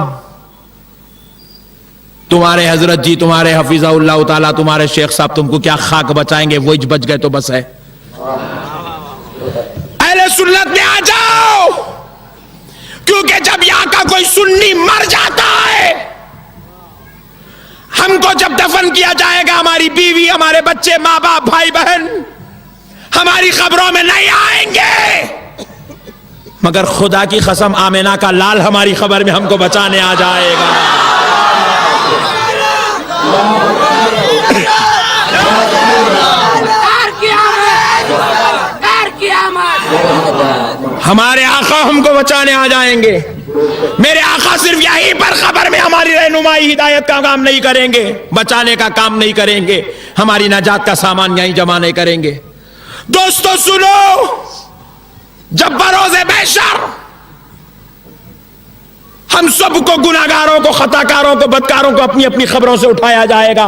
تمہارے حضرت جی, تمہارے حفظہ اللہ تعالیٰ, تمہارے شیخ صاحب تم کو کیا خاک بچائیں گے, وہ بچ گئے تو بس ہے. اہل سنت میں آ جاؤ, کیونکہ جب یہاں کا کوئی سنی مر جاتا ہے, ہم کو جب دفن کیا جائے گا, ہماری بیوی, ہمارے بچے, ماں باپ, بھائی بہن ہماری خبروں میں نہیں آئیں گے. مگر خدا کی قسم آمینہ کا لال ہماری خبر میں ہم کو بچانے آ جائے گا. ہمارے آقا ہم کو بچانے آ جائیں گے. میرے آقا صرف یہیں پر خبر میں ہماری رہنمائی ہدایت کا کام نہیں کریں گے, بچانے کا کام نہیں کریں گے, ہماری نجات کا سامان یہیں جمع نہیں کریں گے. دوستو سنو, جب بروز محشر ہم سب کو گناہگاروں کو, خطاکاروں کو, بدکاروں کو اپنی اپنی خبروں سے اٹھایا جائے گا,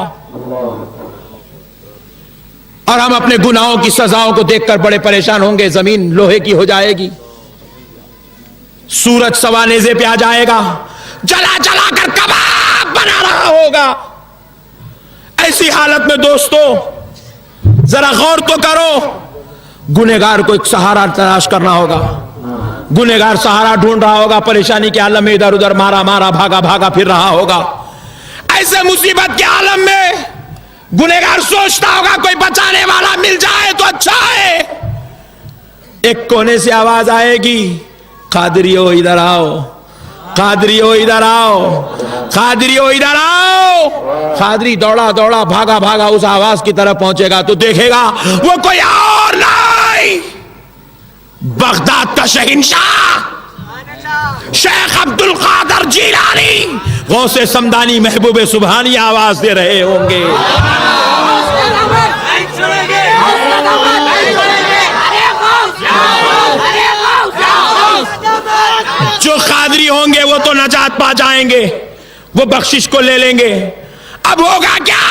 اور ہم اپنے گناہوں کی سزاؤں کو دیکھ کر بڑے پریشان ہوں گے. زمین لوہے کی ہو جائے گی, سورج سوا نیزے پہ آ جائے گا, جلا جلا کر کباب بنا رہا ہوگا. ایسی حالت میں دوستو ذرا غور تو کرو, گنہگار کو ایک سہارا تلاش کرنا ہوگا. گنہگار سہارا ڈھونڈ رہا ہوگا, پریشانی کے عالم میں ادھر ادھر مارا مارا بھاگا بھاگا پھر رہا ہوگا. ایسے مصیبت کے عالم میں گنہگار سوچتا ہوگا کوئی بچانے والا مل جائے تو اچھا ہے. ایک کونے سے آواز آئے گی, قادریو ادھر آؤ, قادریو ادھر آؤ, قادریو ادھر آؤ. قادری دوڑا دوڑا بھاگا بھاگا اس آواز کی طرف پہنچے گا تو دیکھے گا وہ کوئی اور نہیں, بغداد کا شہنشاہ شیخ عبد القادر جیلانی غوث سمدانی محبوب سبحانی آواز دے رہے ہوں گے. جو قادری ہوں گے وہ تو نجات پا جائیں گے, وہ بخشش کو لے لیں گے. اب ہوگا کیا؟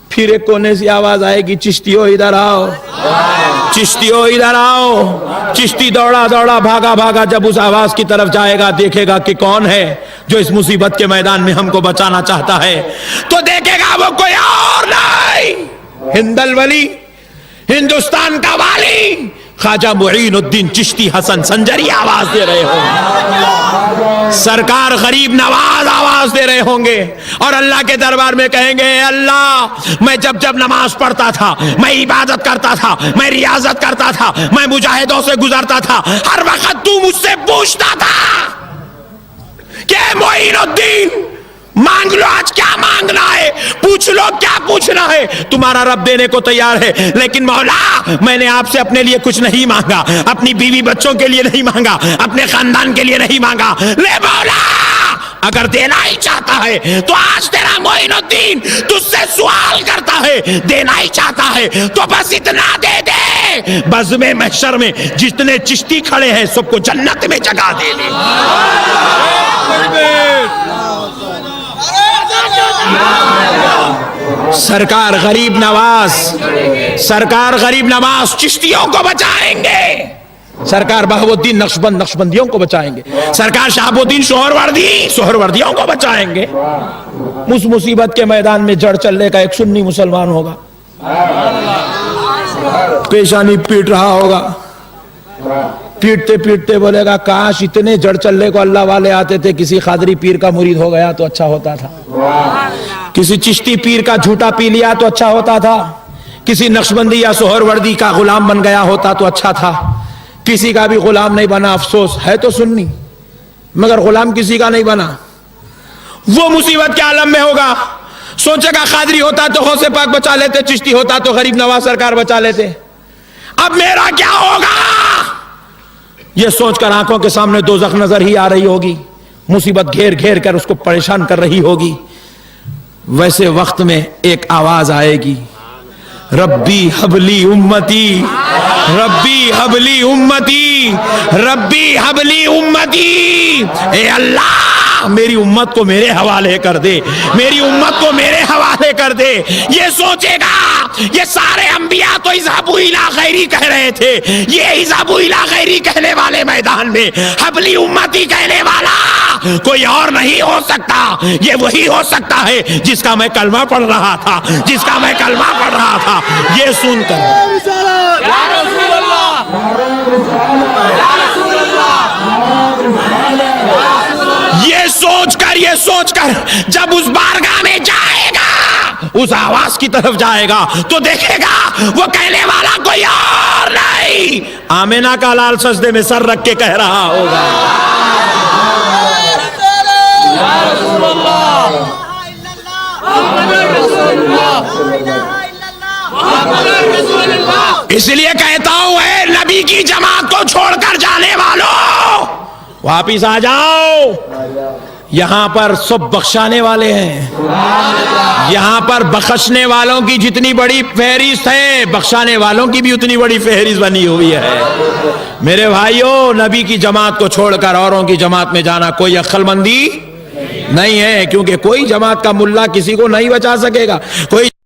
پھر ایک کونے سے آواز آئے گی, چشتیو ادھر آؤ, چشتیو ادھر آؤ. چشتی دوڑا دوڑا بھاگا بھاگا جب اس آواز کی طرف جائے گا, دیکھے گا کہ کون ہے جو اس مصیبت کے میدان میں ہم کو بچانا چاہتا ہے, تو دیکھے گا وہ کوئی اور نہیں, ہند الولی, ہندوستان کا والی خواجہ معین الدین چشتی حسن سنجری آواز دے رہے ہوں. سرکار غریب نواز آواز دے رہے ہوں گے اور اللہ کے دربار میں کہیں گے, اے اللہ میں جب جب نماز پڑھتا تھا, میں عبادت کرتا تھا, میں ریاضت کرتا تھا, میں مجاہدوں سے گزرتا تھا, ہر وقت تو مجھ سے پوچھتا تھا کہ معین الدین مانگ لو, آج کیا مانگنا ہے, پوچھ لو کیا پوچھنا ہے, تمہارا رب دینے کو تیار ہے. لیکن مولا میں نے آپ سے اپنے لیے کچھ نہیں مانگا, اپنی بیوی بچوں کے لیے نہیں مانگا, اپنے خاندان کے لیے نہیں مانگا. لے مولا اگر دینا ہی چاہتا ہے تو آج تیرا معین الدین تجھ سے سوال کرتا ہے, دینا ہی چاہتا ہے تو بس اتنا دے دے, بزم محشر میں جتنے چشتی کھڑے ہیں سب کو جنت میں جگہ دے دے. سرکار غریب نواز, سرکار غریب نواز چشتیوں کو بچائیں گے, سرکار بہاؤ الدین نقشبند نقشبندیوں کو بچائیں گے, سرکار شہاب الدین سہروردیوں کو بچائیں گے. اس مصیبت کے میدان میں جڑ چلنے کا ایک سنی مسلمان ہوگا, پیشانی پیٹ رہا ہوگا, پیٹتے پیٹتے بولے گا کاش اتنے جڑ چلنے کو اللہ والے آتے تھے, کسی قادری پیر کا مرید ہو گیا تو اچھا ہوتا تھا, کسی چشتی پیر کا جھوٹا پی لیا تو اچھا ہوتا تھا, کسی نقشبندی یا سہروردی کا غلام بن گیا ہوتا تو اچھا تھا. کسی کا بھی غلام نہیں بنا, افسوس ہے تو سنی مگر غلام کسی کا نہیں بنا. وہ مصیبت کے عالم میں ہوگا, سوچے گا قادری ہوتا تو غوث پاک بچا لیتے, چشتی ہوتا تو غریب نواز سرکار بچا لیتے. اب میرا کیا ہوگا؟ یہ سوچ کر آنکھوں کے سامنے دوزخ نظر ہی آ رہی ہوگی, مصیبت گھیر گھیر کر اس کو پریشان کر رہی ہوگی, ویسے وقت میں ایک آواز آئے گی, ربی حبلی امتی, ربی حبلی امتی, ربی حبلی امتی, اے اللہ میری امت کو میرے حوالے کر دے, میری امت کو میرے حوالے کر دے. یہ سوچے گا, یہ سارے انبیاء تو اذهبوا الی غیری کہہ رہے تھے, یہ اذهبوا الی غیری کہنے والے میدان میں حبلی امتی کہنے والا کوئی اور نہیں ہو سکتا. یہ وہی ہو سکتا ہے جس کا میں کلمہ پڑھ رہا تھا, جس کا میں کلمہ پڑھ رہا تھا. یہ سن کر یا رسول اللہ, یہ سوچ کر جب اس بارگاہ میں جائے گا, اس آواز کی طرف جائے گا تو دیکھے گا وہ کہنے والا کوئی اور نہیں, آمینہ کا لال سجدے میں سر رکھ کے کہہ رہا ہوگا, اس لیے کہتا ہوں اے نبی کی جماعت کو چھوڑ کر جانے والوں, واپس آ جاؤ. یہاں پر سب بخشانے والے ہیں, یہاں پر بخشنے والوں کی جتنی بڑی فہرست ہے, بخشانے والوں کی بھی اتنی بڑی فہرست بنی ہوئی ہے. میرے بھائیوں, نبی کی جماعت کو چھوڑ کر اوروں کی جماعت میں جانا کوئی عقل مندی نہیں ہے, کیونکہ کوئی جماعت کا ملا کسی کو نہیں بچا سکے گا, کوئی